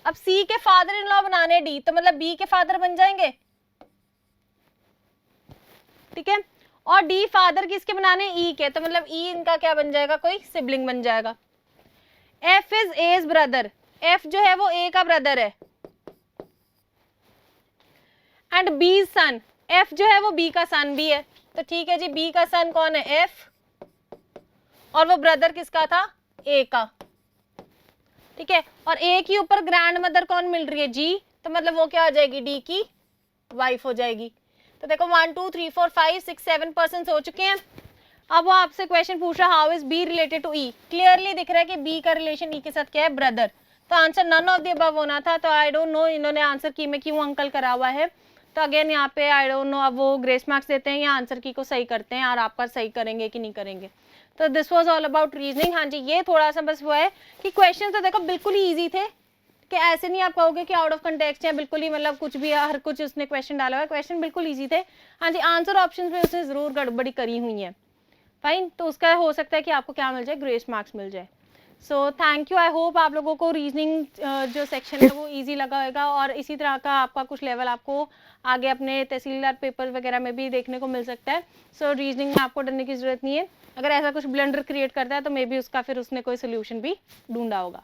अब C के फादर इन लॉ बनाने D, तो मतलब B के फादर बन जाएंगे, ठीक है। और D फादर किसके बनाने, E के, तो मतलब E इनका क्या बन जाएगा, कोई सिबलिंग बन जाएगा। F is A's brother, F जो है वो A का ब्रदर है। एंड B सन, F जो है वो B का सन भी है, तो ठीक है जी, B का सन कौन है, F, और वो ब्रदर किसका था, A का, ठीक है। और A के ऊपर ग्रैंड मदर कौन मिल रही है, G, तो मतलब वो क्या हो जाएगी, D की वाइफ हो जाएगी। तो देखो 1 2 3 4 5 6 7 पर्सन हो चुके हैं। अब वो आपसे क्वेश्चन पूछ रहा how is B related to E। Clearly दिख रहा है कि B का रिलेशन E के साथ क्या है, ब्रदर। तो answer none of the above होना था। तो आई डोंट नो इन्होंने आंसर की में क्यों अंकल करा हुआ है। तो अगेन यहाँ पे आई डोंट नो, अब वो ग्रेस मार्क्स देते हैं या आंसर की को सही करते हैं, और आपका सही करेंगे कि नहीं करेंगे। तो this was all about reasoning. हाँ जी, ये थोड़ा सा बस वो है कि क्वेश्चन तो देखो बिल्कुल ही ईजी थे, कि ऐसे नहीं आप कहोगे कि आउट ऑफ कंटेक्स्ट है, बिल्कुल ही मतलब कुछ भी हर कुछ उसने क्वेश्चन डाला हुआ है, क्वेश्चन बिल्कुल ईजी थे। हाँ जी, आंसर ऑप्शन में उसने जरूर गड़बड़ी करी हुई है, फाइन। तो उसका हो सकता है कि आपको क्या मिल जाए, ग्रेस मार्क्स मिल जाए। सो थैंक यू, आई होप आप लोगों को रीजनिंग जो सेक्शन है वो इजी लगा होगा, और इसी तरह का आपका कुछ लेवल आपको आगे अपने तहसीलदार पेपर वगैरह में भी देखने को मिल सकता है। सो रीजनिंग में आपको डरने की जरूरत नहीं है। अगर ऐसा कुछ ब्लंडर क्रिएट करता है तो मे बी उसका फिर उसने कोई सोल्यूशन भी ढूंढा होगा।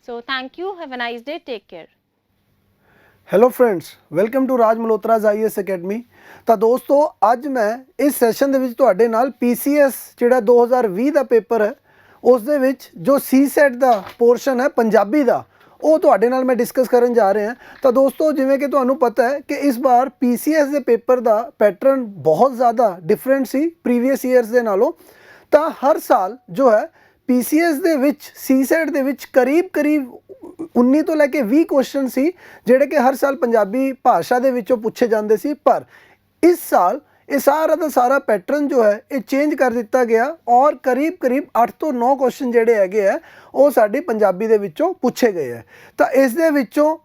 So thank you, have a nice day, take care. Hello friends, welcome to Raj Malhotra's IAS academy. ਤਾਂ ਦੋਸਤੋ ਅੱਜ ਮੈਂ ਇਸ ਸੈਸ਼ਨ ਦੇ ਵਿੱਚ ਤੁਹਾਡੇ ਨਾਲ PCS ਜਿਹੜਾ 2020 ਦਾ ਪੇਪਰ ਹੈ ਉਸ ਦੇ ਵਿੱਚ ਜੋ CSET ਦਾ ਪੋਰਸ਼ਨ ਹੈ ਪੰਜਾਬੀ ਦਾ, ਉਹ ਤੁਹਾਡੇ ਨਾਲ ਮੈਂ ਡਿਸਕਸ ਕਰਨ ਜਾ ਰਿਹਾ। ਤਾਂ ਦੋਸਤੋ ਜਿਵੇਂ ਕਿ ਤੁਹਾਨੂੰ ਪਤਾ ਹੈ ਕਿ ਇਸ ਵਾਰ PCS ਦੇ ਪੇਪਰ ਦਾ ਪੈਟਰਨ ਬਹੁਤ ਜ਼ਿਆਦਾ ਡਿਫਰੈਂਟ ਸੀ ਪ੍ਰੀਵੀਅਸ ਈਅਰਸ ਦੇ ਨਾਲੋਂ। ਤਾਂ ਹਰ ਸਾਲ ਜੋ ਹੈ ਪੀਸੀਐਸ ਦੇ ਵਿੱਚ ਸੀਸੈਟ ਦੇ ਵਿੱਚ ਕਰੀਬ 19 ਤੋਂ ਲੈ ਕੇ 20 ਕੁਐਸਚਨ ਸੀ ਜਿਹੜੇ ਕਿ ਹਰ ਸਾਲ ਪੰਜਾਬੀ ਭਾਸ਼ਾ ਦੇ ਵਿੱਚੋਂ ਪੁੱਛੇ ਜਾਂਦੇ ਸੀ, ਪਰ ਇਸ ਸਾਲ ਇਹ ਸਾਰਾ ਦਾ ਸਾਰਾ ਪੈਟਰਨ ਜੋ ਹੈ ਇਹ ਚੇਂਜ ਕਰ ਦਿੱਤਾ ਗਿਆ ਔਰ ਕਰੀਬ 8 ਤੋਂ 9 ਕੁਐਸਚਨ ਜਿਹੜੇ ਹੈਗੇ ਆ ਉਹ ਸਾਡੀ ਪੰਜਾਬੀ ਦੇ ਵਿੱਚੋਂ ਪੁੱਛੇ ਗਏ ਆ। ਤਾਂ ਇਸ ਦੇ ਵਿੱਚੋਂ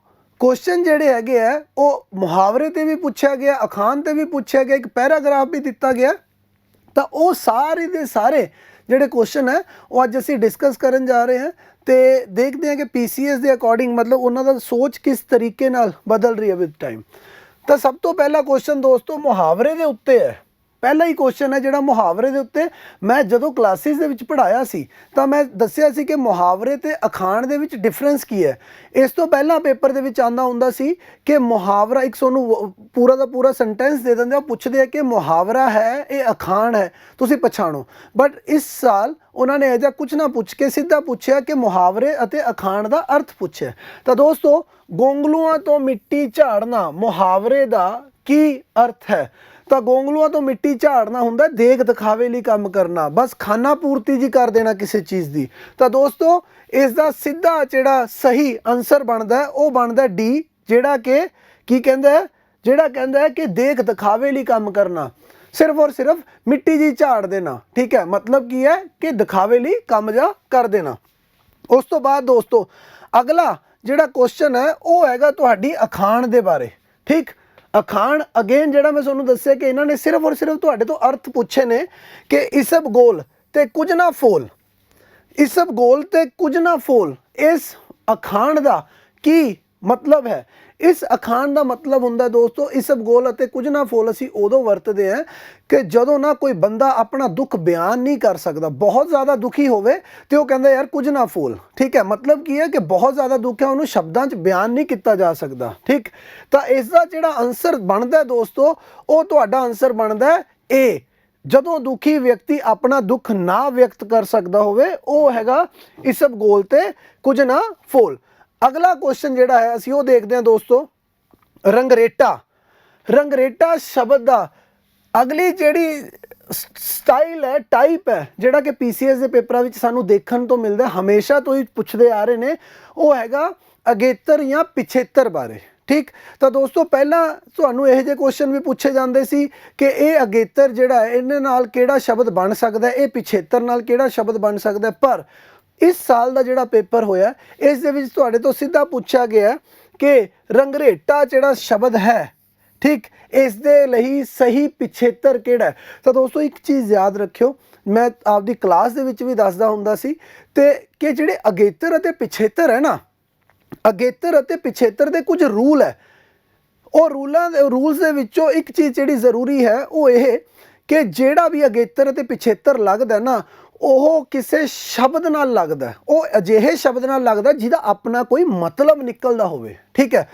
ਕੁਐਸਚਨ ਜਿਹੜੇ ਹੈਗੇ ਆ ਉਹ ਮੁਹਾਵਰੇ ਤੇ ਵੀ ਪੁੱਛਿਆ ਗਿਆ, ਅਖਾਣ ਤੇ ਵੀ ਪੁੱਛਿਆ ਗਿਆ, ਇੱਕ ਪੈਰਾਗ੍ਰਾਫ ਵੀ ਦਿੱਤਾ ਗਿਆ। ਤਾਂ ਉਹ ਸਾਰੇ ਦੇ ਸਾਰੇ ਜਿਹੜੇ ਕੁਐਸਚਨ ਹੈ ਉਹ ਅੱਜ ਅਸੀਂ ਡਿਸਕਸ ਕਰਨ ਜਾ ਰਹੇ ਹਾਂ ਤੇ ਦੇਖਦੇ ਹਾਂ ਕਿ ਪੀਸੀਐਸ ਦੇ ਅਕੋਰਡਿੰਗ ਮਤਲਬ ਉਹਨਾਂ ਦਾ ਸੋਚ ਕਿਸ ਤਰੀਕੇ ਨਾਲ ਬਦਲ ਰਹੀ ਹੈ ਵਿਦ ਟਾਈਮ। ਤਾਂ ਸਭ ਤੋਂ ਪਹਿਲਾ ਕੁਐਸਚਨ ਦੋਸਤੋ ਮੁਹਾਵਰੇ ਦੇ ਉੱਤੇ ਹੈ। ਪਹਿਲਾ ਹੀ ਕੁਐਸਚਨ ਹੈ ਜਿਹੜਾ ਮੁਹਾਵਰੇ ਦੇ ਉੱਤੇ, ਮੈਂ ਜਦੋਂ ਕਲਾਸਿਸ ਦੇ ਵਿੱਚ ਪੜ੍ਹਾਇਆ ਸੀ ਤਾਂ ਮੈਂ ਦੱਸਿਆ ਸੀ ਕਿ ਮੁਹਾਵਰੇ ਤੇ ਅਖਾਣ ਦੇ ਵਿੱਚ ਡਿਫਰੈਂਸ ਕੀ ਹੈ। ਇਸ ਤੋਂ ਪਹਿਲਾਂ ਪੇਪਰ ਦੇ ਵਿੱਚ ਆਉਂਦਾ ਹੁੰਦਾ ਸੀ ਕਿ ਮੁਹਾਵਰਾ ਇੱਕ ਤੁਹਾਨੂੰ ਪੂਰਾ ਦਾ ਪੂਰਾ ਸੈਂਟੈਂਸ ਦੇ ਦਿੰਦੇ ਆ, ਪੁੱਛਦੇ ਆ ਕਿ ਮੁਹਾਵਰਾ ਹੈ ਇਹ ਅਖਾਣ ਹੈ ਤੁਸੀਂ ਪਛਾਣੋ। ਬਟ ਇਸ ਸਾਲ ਉਹਨਾਂ ਨੇ ਅਜਿਹਾ ਕੁਝ ਨਾ ਪੁੱਛ ਕੇ ਸਿੱਧਾ ਪੁੱਛਿਆ ਕਿ ਮੁਹਾਵਰੇ ਅਤੇ ਅਖਾਣ ਦਾ ਅਰਥ ਪੁੱਛਿਆ। ਤਾਂ ਦੋਸਤੋ ਗੋਂਗਲੂਆਂ ਤੋਂ ਮਿੱਟੀ ਝਾੜਨਾ ਮੁਹਾਵਰੇ ਦਾ ਕੀ ਅਰਥ ਹੈ? ਤਾਂ ਗੋਂਗਲੂਆਂ ਤੋਂ ਮਿੱਟੀ ਝਾੜਨਾ ਹੁੰਦਾ ਦੇਖ ਦਿਖਾਵੇ ਲਈ ਕੰਮ ਕਰਨਾ, ਬਸ ਖਾਨਾ ਪੂਰਤੀ ਜੀ ਕਰ ਦੇਣਾ ਕਿਸੇ ਚੀਜ਼ ਦੀ। ਤਾਂ ਦੋਸਤੋ ਇਸ ਦਾ ਸਿੱਧਾ ਜਿਹੜਾ ਸਹੀ ਆਨਸਰ ਬਣਦਾ ਉਹ ਬਣਦਾ ਡੀ, ਜਿਹੜਾ ਕਿ ਕੀ ਕਹਿੰਦਾ ਹੈ, ਜਿਹੜਾ ਕਹਿੰਦਾ ਹੈ ਕਿ ਦੇਖ ਦਿਖਾਵੇ ਲਈ ਕੰਮ ਕਰਨਾ, ਸਿਰਫ ਔਰ ਸਿਰਫ ਮਿੱਟੀ ਜੀ ਝਾੜ ਦੇਣਾ। ਠੀਕ ਹੈ, ਮਤਲਬ ਕੀ ਹੈ ਕਿ ਦਿਖਾਵੇ ਲਈ ਕੰਮ ਜਾ ਕਰ ਦੇਣਾ। ਉਸ ਤੋਂ ਬਾਅਦ ਦੋਸਤੋ ਅਗਲਾ ਜਿਹੜਾ ਕੁਐਸਚਨ ਹੈ ਉਹ ਹੈਗਾ ਤੁਹਾਡੀ ਅਖਾਣ ਦੇ ਬਾਰੇ। ਠੀਕ, ਅਖਾਣ ਅਗੇਨ ਜਿਹੜਾ ਮੈਂ ਤੁਹਾਨੂੰ ਦੱਸਿਆ ਕਿ ਇਹਨਾਂ ਨੇ ਸਿਰਫ ਔਰ ਸਿਰਫ ਤੁਹਾਡੇ ਤੋਂ ਅਰਥ ਪੁੱਛੇ ਨੇ ਕਿ ਇਸਬ ਗੋਲ ਤੇ ਕੁਝ ਨਾ ਫੋਲ, ਇਸਬ ਗੋਲ ਤੇ ਕੁਝ ਨਾ ਫੋਲ, ਇਸ ਅਖਾਣ ਦਾ ਕੀ ਮਤਲਬ ਹੈ? ਇਸ ਅਖਾਣ ਦਾ ਮਤਲਬ ਹੁੰਦਾ ਦੋਸਤੋ ਇਸਬ ਗੋਲ ਅਤੇ ਕੁਝ ਨਾ ਫੋਲ ਅਸੀਂ ਉਦੋਂ ਵਰਤਦੇ ਹਾਂ ਕਿ ਜਦੋਂ ਨਾ ਕੋਈ ਬੰਦਾ ਆਪਣਾ ਦੁੱਖ ਬਿਆਨ ਨਹੀਂ ਕਰ ਸਕਦਾ, ਬਹੁਤ ਜ਼ਿਆਦਾ ਦੁਖੀ ਹੋਵੇ ਤੇ ਉਹ ਕਹਿੰਦਾ ਯਾਰ ਕੁਝ ਨਾ ਫੋਲ। ਠੀਕ ਹੈ, ਮਤਲਬ ਕੀ ਹੈ ਕਿ ਬਹੁਤ ਜ਼ਿਆਦਾ ਦੁੱਖ ਹੈ, ਉਹਨੂੰ ਸ਼ਬਦਾਂ 'ਚ ਬਿਆਨ ਨਹੀਂ ਕੀਤਾ ਜਾ ਸਕਦਾ। ਠੀਕ, ਤਾਂ ਇਸ ਦਾ ਜਿਹੜਾ ਆਨਸਰ ਬਣਦਾ ਦੋਸਤੋ ਉਹ ਤੁਹਾਡਾ ਆਨਸਰ ਬਣਦਾ ਏ। ਜਦੋਂ ਦੁਖੀ ਵਿਅਕਤੀ ਆਪਣਾ ਦੁੱਖ ਨਾ ਵਿਅਕਤ ਕਰ ਸਕਦਾ ਹੋਵੇ ਉਹ ਹੈਗਾ ਇਸਬ ਗੋਲ ਤੇ ਕੁਝ ਨਾ ਫੋਲ। ਅਗਲਾ ਕੁਐਸਚਨ ਜਿਹੜਾ ਹੈ ਅਸੀਂ ਉਹ ਦੇਖਦੇ ਹਾਂ ਦੋਸਤੋ ਰੰਗਰੇਟਾ। ਰੰਗਰੇਟਾ ਸ਼ਬਦ ਦਾ ਅਗਲੀ ਜਿਹੜੀ ਸਟਾਈਲ ਹੈ, ਟਾਈਪ ਹੈ ਜਿਹੜਾ ਕਿ ਪੀਸੀਐਸ ਦੇ ਪੇਪਰਾਂ ਵਿੱਚ ਸਾਨੂੰ ਦੇਖਣ ਤੋਂ ਮਿਲਦਾ, ਹਮੇਸ਼ਾ ਤੋਂ ਹੀ ਪੁੱਛਦੇ ਆ ਰਹੇ ਨੇ, ਉਹ ਹੈਗਾ ਅਗੇਤਰ ਜਾਂ ਪਿਛੇਤਰ ਬਾਰੇ। ਠੀਕ, ਤਾਂ ਦੋਸਤੋ ਪਹਿਲਾਂ ਤੁਹਾਨੂੰ ਇਹੋ ਜਿਹੇ ਕੁਐਸਚਨ ਵੀ ਪੁੱਛੇ ਜਾਂਦੇ ਸੀ ਕਿ ਇਹ ਅਗੇਤਰ ਜਿਹੜਾ ਹੈ ਇਹਦੇ ਨਾਲ ਕਿਹੜਾ ਸ਼ਬਦ ਬਣ ਸਕਦਾ, ਇਹ ਪਿਛੇਤਰ ਨਾਲ ਕਿਹੜਾ ਸ਼ਬਦ ਬਣ ਸਕਦਾ। ਪਰ ਇਸ ਸਾਲ ਦਾ ਜਿਹੜਾ ਪੇਪਰ ਹੋਇਆ ਇਸ ਦੇ ਵਿੱਚ ਤੁਹਾਡੇ ਤੋਂ ਸਿੱਧਾ ਪੁੱਛਿਆ ਗਿਆ ਕਿ ਰੰਗਰੇਟਾ ਜਿਹੜਾ ਸ਼ਬਦ ਹੈ, ਠੀਕ, ਇਸ ਦੇ ਲਈ ਸਹੀ ਪਿਛੇਤਰ ਕਿਹੜਾ ਹੈ। ਤਾਂ ਦੋਸਤੋ ਇੱਕ ਚੀਜ਼ ਯਾਦ ਰੱਖਿਓ, ਮੈਂ ਆਪਦੀ ਕਲਾਸ ਦੇ ਵਿੱਚ ਵੀ ਦੱਸਦਾ ਹੁੰਦਾ ਸੀ ਤੇ ਕਿ ਜਿਹੜੇ ਅਗੇਤਰ ਅਤੇ ਪਿਛੇਤਰ ਹੈ ਨਾ, ਅਗੇਤਰ ਅਤੇ ਪਿਛੇਤਰ ਦੇ ਕੁਝ ਰੂਲ ਹੈ। ਉਹ ਰੂਲਸ ਦੇ ਵਿੱਚੋਂ ਇੱਕ ਚੀਜ਼ ਜਿਹੜੀ ਜ਼ਰੂਰੀ ਹੈ ਉਹ ਇਹ ਕਿ ਜਿਹੜਾ ਵੀ ਅਗੇਤਰ ਅਤੇ ਪਿਛੇਤਰ ਲੱਗਦਾ ਨਾ ਉਹ ਕਿਸੇ ਸ਼ਬਦ ਨਾਲ ਲੱਗਦਾ, ਉਹ ਅਜਿਹੇ ਸ਼ਬਦ ਨਾਲ ਲੱਗਦਾ ਜਿਹਦਾ ਆਪਣਾ ਕੋਈ ਮਤਲਬ ਨਿਕਲਦਾ ਹੋਵੇ। ਠੀਕ ਹੈ,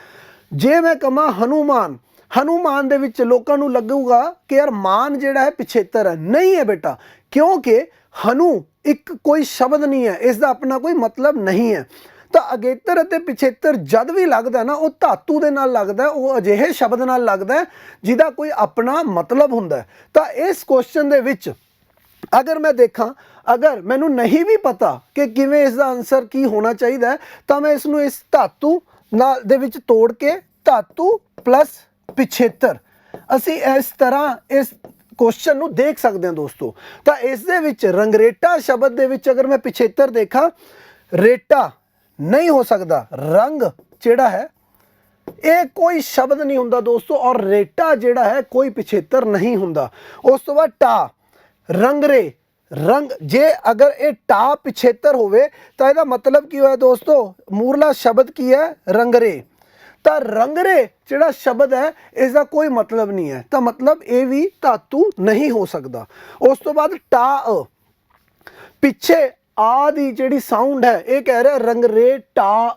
ਜੇ ਮੈਂ ਕਹਾਂ ਹਨੂਮਾਨ, ਹਨੂਮਾਨ ਦੇ ਵਿੱਚ ਲੋਕਾਂ ਨੂੰ ਲੱਗੂਗਾ ਕਿ ਯਾਰ ਮਾਨ ਜਿਹੜਾ ਹੈ ਪਿਛੇਤਰ ਹੈ, ਨਹੀਂ ਹੈ ਬੇਟਾ, ਕਿਉਂਕਿ ਹਨੂ ਇੱਕ ਕੋਈ ਸ਼ਬਦ ਨਹੀਂ ਹੈ, ਇਸ ਦਾ ਆਪਣਾ ਕੋਈ ਮਤਲਬ ਨਹੀਂ ਹੈ। ਤਾਂ ਅਗੇਤਰ ਅਤੇ ਪਿਛੇਤਰ ਜਦ ਵੀ ਲੱਗਦਾ ਨਾ ਉਹ ਧਾਤੂ ਦੇ ਨਾਲ ਲੱਗਦਾ, ਉਹ ਅਜਿਹੇ ਸ਼ਬਦ ਨਾਲ ਲੱਗਦਾ ਜਿਹਦਾ ਕੋਈ ਆਪਣਾ ਮਤਲਬ ਹੁੰਦਾ। ਤਾਂ ਇਸ ਕੁਐਸਚਨ ਦੇ ਵਿੱਚ ਅਗਰ ਮੈਂ ਦੇਖਾਂ, ਅਗਰ ਮੈਨੂੰ ਨਹੀਂ ਵੀ ਪਤਾ ਕਿ ਕਿਵੇਂ ਇਸ ਦਾ ਆਨਸਰ ਕੀ ਹੋਣਾ ਚਾਹੀਦਾ ਤਾਂ ਮੈਂ ਇਸ ਨੂੰ ਇਸ ਧਾਤੂ ਨਾਲ ਦੇ ਵਿੱਚ ਤੋੜ ਕੇ ਧਾਤੂ ਪਲੱਸ ਪਿਛੇਤਰ ਅਸੀਂ ਇਸ ਤਰ੍ਹਾਂ ਇਸ ਕੁਐਸਚਨ ਨੂੰ ਦੇਖ ਸਕਦੇ ਹਾਂ ਦੋਸਤੋ। ਤਾਂ ਇਸ ਦੇ ਵਿੱਚ ਰੰਗਰੇਟਾ ਸ਼ਬਦ ਦੇ ਵਿੱਚ ਅਗਰ ਮੈਂ ਪਿਛੇਤਰ ਦੇਖਾਂ, ਰੇਟਾ ਨਹੀਂ ਹੋ ਸਕਦਾ, ਰੰਗ ਜਿਹੜਾ ਹੈ ਇਹ ਕੋਈ ਸ਼ਬਦ ਨਹੀਂ ਹੁੰਦਾ ਦੋਸਤੋ, ਔਰ ਰੇਟਾ ਜਿਹੜਾ ਹੈ ਕੋਈ ਪਿਛੇਤਰ ਨਹੀਂ ਹੁੰਦਾ। ਉਸ ਤੋਂ ਬਾਅਦ ਟਾ, ਰੰਗਰੇ, ਰੰਗ, ਜੇ ਅਗਰ ਇਹ ਟਾ ਪਿਛੇਤਰ ਹੋਵੇ ਤਾਂ ਇਹਦਾ ਮਤਲਬ ਕੀ ਹੋਇਆ ਦੋਸਤੋ, ਮੂਰਲਾ ਸ਼ਬਦ ਕੀ ਹੈ, ਰੰਗਰੇ। ਤਾਂ ਰੰਗਰੇ ਜਿਹੜਾ ਸ਼ਬਦ ਹੈ ਇਸ ਦਾ ਕੋਈ ਮਤਲਬ ਨਹੀਂ ਹੈ, ਤਾਂ ਮਤਲਬ ਇਹ ਵੀ ਧਾਤੂ ਨਹੀਂ ਹੋ ਸਕਦਾ। ਉਸ ਤੋਂ ਬਾਅਦ ਟਾ, ਪਿੱਛੇ ਆ ਦੀ ਜਿਹੜੀ ਸਾਊਂਡ ਹੈ ਇਹ ਕਹਿ ਰਿਹਾ ਰੰਗਰੇ ਟਾ,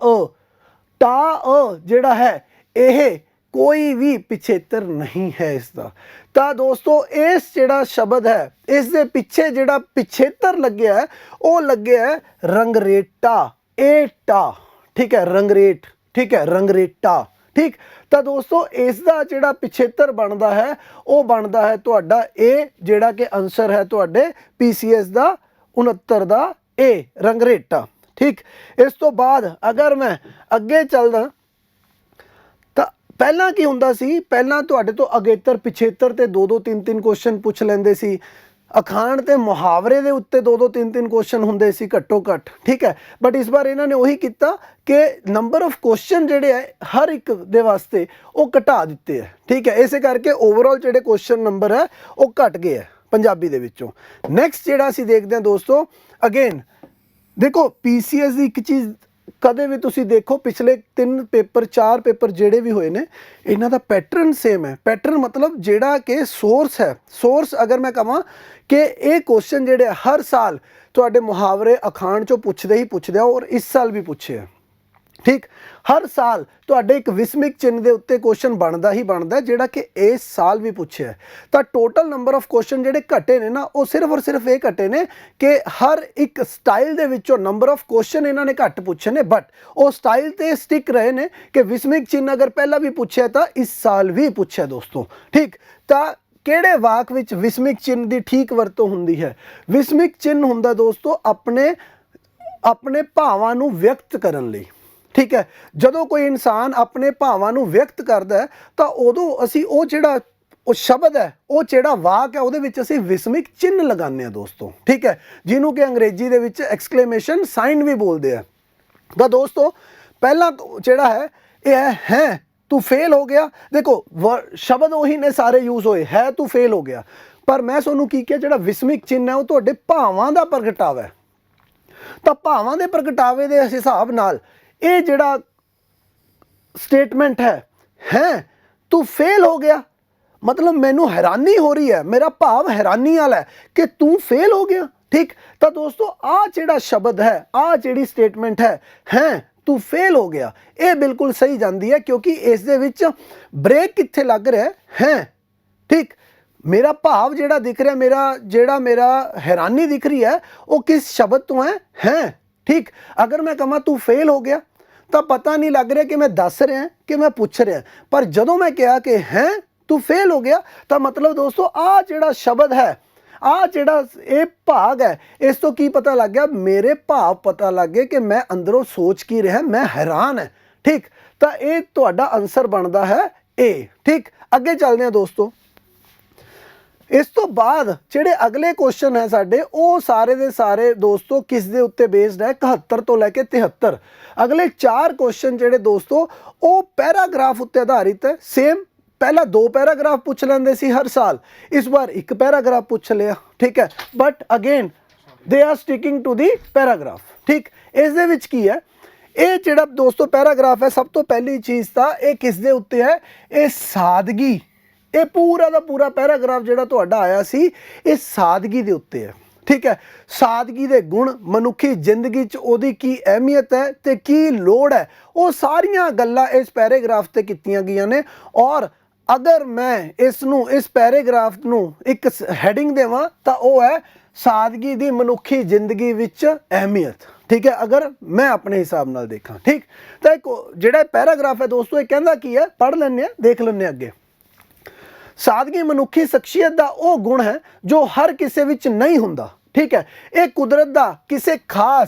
ਟਾ ਜਿਹੜਾ ਹੈ ਇਹ ਕੋਈ ਵੀ ਪਿਛੇਤਰ ਨਹੀਂ ਹੈ ਇਸ ਦਾ। ਤਾਂ ਦੋਸਤੋ ਇਸ ਜਿਹੜਾ ਸ਼ਬਦ ਹੈ ਇਸ ਦੇ ਪਿੱਛੇ ਜਿਹੜਾ ਪਿਛੇਤਰ ਲੱਗਿਆ ਹੈ ਉਹ ਲੱਗਿਆ ਹੈ ਰੰਗਰੇਟਾ, ਏਟਾ। ਠੀਕ ਹੈ, ਰੰਗਰੇਟ, ਠੀਕ ਹੈ, ਰੰਗਰੇਟਾ। ਠੀਕ, ਤਾਂ ਦੋਸਤੋ ਇਸ ਦਾ ਜਿਹੜਾ ਪਿਛੇਤਰ ਬਣਦਾ ਹੈ ਉਹ ਬਣਦਾ ਹੈ ਤੁਹਾਡਾ ਇਹ, ਜਿਹੜਾ ਕਿ ਆਨਸਰ ਹੈ ਤੁਹਾਡੇ ਪੀਸੀਐਸ ਦਾ 69 ਦਾ ए रंगरेटा। ठीक, इस तो बाद अगर मैं अगे चलदा ਤਾਂ ਪਹਿਲਾਂ ਕੀ ਹੁੰਦਾ ਸੀ, ਪਹਿਲਾਂ ਤੁਹਾਡੇ ਤੋਂ ਅਗੇਤਰ ਪਿਛੇਤਰ ਤੇ 2-2 3-3 ਕੁਐਸਚਨ ਪੁੱਛ ਲੈਂਦੇ ਸੀ। ਅਖਾਣ ਤੇ ਮੁਹਾਵਰੇ ਦੇ ਉੱਤੇ 2-2 3-3 ਕੁਐਸਚਨ ਹੁੰਦੇ ਸੀ ਘੱਟੋ ਘੱਟ। ਠੀਕ ਹੈ, ਬਟ ਇਸ ਵਾਰ ਇਹਨਾਂ ਨੇ ਉਹੀ ਕੀਤਾ ਕਿ ਨੰਬਰ ਆਫ ਕੁਐਸਚਨ ਜਿਹੜੇ ਹੈ ਹਰ ਇੱਕ ਦੇ ਵਾਸਤੇ ਉਹ ਘਟਾ ਦਿੱਤੇ ਹੈ। ਠੀਕ ਹੈ, ਇਸੇ ਕਰਕੇ ਓਵਰਆਲ ਜਿਹੜੇ ਕੁਐਸਚਨ ਨੰਬਰ ਹੈ ਉਹ ਘਟ ਗਏ ਹੈ ਪੰਜਾਬੀ ਦੇ ਵਿੱਚੋਂ। ਨੈਕਸਟ ਜਿਹੜਾ ਅਸੀਂ ਦੇਖਦੇ ਹਾਂ ਦੋਸਤੋ, ਅਗੇਨ ਦੇਖੋ ਪੀਸੀਐਸ ਦੀ ਇੱਕ ਚੀਜ਼ ਕਦੇ ਵੀ ਤੁਸੀਂ ਦੇਖੋ, ਪਿਛਲੇ 3 ਪੇਪਰ 4 ਪੇਪਰ ਜਿਹੜੇ ਵੀ ਹੋਏ ਨੇ ਇਹਨਾਂ ਦਾ ਪੈਟਰਨ ਸੇਮ ਹੈ। ਪੈਟਰਨ ਮਤਲਬ ਜਿਹੜਾ ਕਿ ਸੋਰਸ ਹੈ, ਸੋਰਸ ਅਗਰ ਮੈਂ ਕਹਾਂ ਕਿ ਇਹ ਕੁਐਸਚਨ ਜਿਹੜੇ ਹਰ ਸਾਲ ਤੁਹਾਡੇ ਮੁਹਾਵਰੇ ਅਖਾਣ ਚੋਂ ਪੁੱਛਦੇ ਹੀ ਪੁੱਛਦੇ ਆ ਔਰ ਇਸ ਸਾਲ ਵੀ ਪੁੱਛੇ ਆ। ਠੀਕ, ਹਰ ਸਾਲ ਤੁਹਾਡੇ ਇੱਕ ਵਿਸਮਿਕ ਚਿੰਨ੍ਹ ਦੇ ਉੱਤੇ ਕੁਐਸਚਨ ਬਣਦਾ ਹੀ ਬਣਦਾ ਜਿਹੜਾ ਕਿ ਇਸ ਸਾਲ ਵੀ ਪੁੱਛਿਆ। ਤਾਂ ਟੋਟਲ ਨੰਬਰ ਆਫ ਕੁਐਸਚਨ ਜਿਹੜੇ ਘਟੇ ਨੇ ਨਾ ਉਹ ਸਿਰਫ ਔਰ ਸਿਰਫ ਇਹ ਘਟੇ ਨੇ ਕਿ ਹਰ ਇੱਕ ਸਟਾਈਲ ਦੇ ਵਿੱਚੋਂ ਨੰਬਰ ਆਫ ਕੁਐਸਚਨ ਇਹਨਾਂ ਨੇ ਘੱਟ ਪੁੱਛੇ ਨੇ, ਬਟ ਉਹ ਸਟਾਈਲ ਤੇ ਸਟਿਕ ਰਹੇ ਨੇ ਕਿ ਵਿਸਮਿਕ ਚਿੰਨ੍ਹ ਅਗਰ ਪਹਿਲਾਂ ਵੀ ਪੁੱਛਿਆ ਤਾਂ ਇਸ ਸਾਲ ਵੀ ਪੁੱਛਿਆ ਦੋਸਤੋ। ਠੀਕ, ਤਾਂ ਕਿਹੜੇ ਵਾਕ ਵਿੱਚ ਵਿਸਮਿਕ ਚਿੰਨ੍ਹ ਦੀ ਠੀਕ ਵਰਤੋਂ ਹੁੰਦੀ ਹੈ? ਵਿਸਮਿਕ ਚਿੰਨ੍ਹ ਹੁੰਦਾ ਦੋਸਤੋ ਆਪਣੇ ਭਾਵਾਂ ਨੂੰ ਵਿਅਕਤ ਕਰਨ ਲਈ। ਠੀਕ ਹੈ, ਜਦੋਂ ਕੋਈ ਇਨਸਾਨ ਆਪਣੇ ਭਾਵਾਂ ਨੂੰ ਵਿਅਕਤ ਕਰਦਾ ਹੈ ਤਾਂ ਉਦੋਂ ਅਸੀਂ ਉਹ ਜਿਹੜਾ ਉਹ ਸ਼ਬਦ ਹੈ, ਉਹ ਜਿਹੜਾ ਵਾਕ ਹੈ ਉਹਦੇ ਵਿੱਚ ਅਸੀਂ ਵਿਸਮਿਕ ਚਿੰਨ੍ਹ ਲਗਾਉਂਦੇ ਹਾਂ ਦੋਸਤੋ। ਠੀਕ ਹੈ, ਜਿਹਨੂੰ ਕਿ ਅੰਗਰੇਜ਼ੀ ਦੇ ਵਿੱਚ ਐਕਸਕਲੇਮੇਸ਼ਨ ਸਾਈਨ ਵੀ ਬੋਲਦੇ ਆ। ਤਾਂ ਦੋਸਤੋ ਪਹਿਲਾ ਜਿਹੜਾ ਹੈ ਇਹ ਹੈ ਤੂੰ ਫੇਲ ਹੋ ਗਿਆ। ਦੇਖੋ ਸ਼ਬਦ ਉਹੀ ਨੇ ਸਾਰੇ ਯੂਜ਼ ਹੋਏ, ਹੈ ਤੂੰ ਫੇਲ ਹੋ ਗਿਆ, ਪਰ ਮੈਂ ਤੁਹਾਨੂੰ ਕੀ ਕਿਹਾ, ਜਿਹੜਾ ਵਿਸਮਿਕ ਚਿੰਨ੍ਹ ਹੈ ਉਹ ਤੁਹਾਡੇ ਭਾਵਾਂ ਦਾ ਪ੍ਰਗਟਾਵਾ ਹੈ। ਤਾਂ ਭਾਵਾਂ ਦੇ ਪ੍ਰਗਟਾਵੇ ਦੇ ਹਿਸਾਬ ਨਾਲ ਇਹ ਜਿਹੜਾ ਸਟੇਟਮੈਂਟ ਹੈ ਤੂੰ ਫੇਲ ਹੋ ਗਿਆ, ਮਤਲਬ ਮੈਨੂੰ ਹੈਰਾਨੀ ਹੋ ਰਹੀ ਹੈ, ਮੇਰਾ ਭਾਵ ਹੈਰਾਨੀ ਵਾਲਾ ਹੈ ਕਿ ਤੂੰ ਫੇਲ ਹੋ ਗਿਆ। ਠੀਕ, ਤਾਂ ਦੋਸਤੋ ਆਹ ਜਿਹੜਾ ਸ਼ਬਦ ਹੈ, ਆਹ ਜਿਹੜੀ ਸਟੇਟਮੈਂਟ ਹੈ ਤੂੰ ਫੇਲ ਹੋ ਗਿਆ, ਇਹ ਬਿਲਕੁਲ ਸਹੀ ਜਾਂਦੀ ਹੈ ਕਿਉਂਕਿ ਇਸ ਦੇ ਵਿੱਚ ਬ੍ਰੇਕ ਕਿੱਥੇ ਲੱਗ ਰਿਹਾ ਹੈ। ਠੀਕ, ਮੇਰਾ ਭਾਵ ਜਿਹੜਾ ਦਿਖ ਰਿਹਾ, ਮੇਰਾ ਹੈਰਾਨੀ ਦਿਖ ਰਹੀ ਹੈ ਉਹ ਕਿਸ ਸ਼ਬਦ ਤੋਂ ਹੈ। ਠੀਕ, ਅਗਰ ਮੈਂ ਕਹਾਂ ਤੂੰ ਫੇਲ ਹੋ ਗਿਆ ਤਾਂ ਪਤਾ ਨਹੀਂ ਲੱਗ ਰਿਹਾ ਕਿ ਮੈਂ ਦੱਸ ਰਿਹਾ ਕਿ ਮੈਂ ਪੁੱਛ ਰਿਹਾ, ਪਰ ਜਦੋਂ ਮੈਂ ਕਿਹਾ ਕਿ ਹੈ ਤੂੰ ਫੇਲ ਹੋ ਗਿਆ ਤਾਂ ਮਤਲਬ ਦੋਸਤੋ ਆਹ ਜਿਹੜਾ ਸ਼ਬਦ ਹੈ, ਆਹ ਜਿਹੜਾ ਇਹ ਭਾਗ ਹੈ, ਇਸ ਤੋਂ ਕੀ ਪਤਾ ਲੱਗ ਗਿਆ, ਮੇਰੇ ਭਾਵ ਪਤਾ ਲੱਗ ਗਏ ਕਿ ਮੈਂ ਅੰਦਰੋਂ ਸੋਚ ਕੀ ਰਿਹਾ, ਮੈਂ ਹੈਰਾਨ ਹੈ। ਠੀਕ, ਤਾਂ ਇਹ ਤੁਹਾਡਾ ਆਨਸਰ ਬਣਦਾ ਹੈ ਏ। ਠੀਕ, ਅੱਗੇ ਚੱਲਦੇ ਹਾਂ ਦੋਸਤੋ। ਇਸ ਤੋਂ ਬਾਅਦ ਜਿਹੜੇ ਅਗਲੇ ਕੁਐਸਚਨ ਹੈ ਸਾਡੇ, ਉਹ ਸਾਰੇ ਦੇ ਸਾਰੇ ਦੋਸਤੋ ਕਿਸ ਦੇ ਉੱਤੇ ਬੇਸਡ ਹੈ? 71 ਤੋਂ ਲੈ ਕੇ 73 ਅਗਲੇ 4 ਕੁਐਸਚਨ ਜਿਹੜੇ ਦੋਸਤੋ ਉਹ ਪੈਰਾਗ੍ਰਾਫ ਉੱਤੇ ਆਧਾਰਿਤ ਹੈ। ਸੇਮ ਪਹਿਲਾਂ 2 ਪੈਰਾਗ੍ਰਾਫ ਪੁੱਛ ਲੈਂਦੇ ਸੀ ਹਰ ਸਾਲ, ਇਸ ਵਾਰ 1 ਪੈਰਾਗ੍ਰਾਫ ਪੁੱਛ ਲਿਆ। ਠੀਕ ਹੈ, but again they are sticking to the paragraph. ਠੀਕ, ਇਸ ਦੇ ਵਿੱਚ ਕੀ ਹੈ, ਇਹ ਜਿਹੜਾ ਦੋਸਤੋ ਪੈਰਾਗ੍ਰਾਫ ਹੈ, ਸਭ ਤੋਂ ਪਹਿਲੀ ਚੀਜ਼ ਤਾਂ ਇਹ ਕਿਸ ਦੇ ਉੱਤੇ ਹੈ? ਇਹ ਸਾਦਗੀ। ਇਹ ਪੂਰਾ ਦਾ ਪੂਰਾ ਪੈਰਾਗ੍ਰਾਫ ਜਿਹੜਾ ਤੁਹਾਡਾ ਆਇਆ ਸੀ ਇਹ ਸਾਦਗੀ ਦੇ ਉੱਤੇ ਹੈ। ਠੀਕ ਹੈ, ਸਾਦਗੀ ਦੇ ਗੁਣ, ਮਨੁੱਖੀ ਜ਼ਿੰਦਗੀ 'ਚ ਉਹਦੀ ਕੀ ਅਹਿਮੀਅਤ ਹੈ ਤੇ ਕੀ ਲੋੜ ਹੈ, ਉਹ ਸਾਰੀਆਂ ਗੱਲਾਂ ਇਸ ਪੈਰਾਗ੍ਰਾਫ ਤੇ ਕੀਤੀਆਂ ਗਈਆਂ ਨੇ। ਔਰ ਅਗਰ ਮੈਂ ਇਸ ਪੈਰਾਗ੍ਰਾਫ ਨੂੰ ਇੱਕ ਹੈਡਿੰਗ ਦੇਵਾਂ ਤਾਂ ਉਹ ਹੈ ਸਾਦਗੀ ਦੀ ਮਨੁੱਖੀ ਜ਼ਿੰਦਗੀ ਵਿੱਚ ਅਹਿਮੀਅਤ। ਠੀਕ ਹੈ, ਅਗਰ ਮੈਂ ਆਪਣੇ ਹਿਸਾਬ ਨਾਲ ਦੇਖਾਂ। ਠੀਕ, ਤਾਂ ਇੱਕ ਜਿਹੜਾ ਪੈਰਾਗ੍ਰਾਫ ਹੈ ਦੋਸਤੋ ਇਹ ਕਹਿੰਦਾ ਕੀ ਹੈ, ਪੜ੍ਹ ਲੈਂਦੇ ਹਾਂ, ਦੇਖ ਲੈਂਦੇ ਹਾਂ ਅੱਗੇ। ਸਾਦਗੀ ਮਨੁੱਖੀ ਸ਼ਖਸੀਅਤ ਦਾ ਉਹ ਗੁਣ ਹੈ ਜੋ ਹਰ ਕਿਸੇ ਵਿੱਚ ਨਹੀਂ ਹੁੰਦਾ। ਠੀਕ ਹੈ, ਇਹ ਕੁਦਰਤ ਦਾ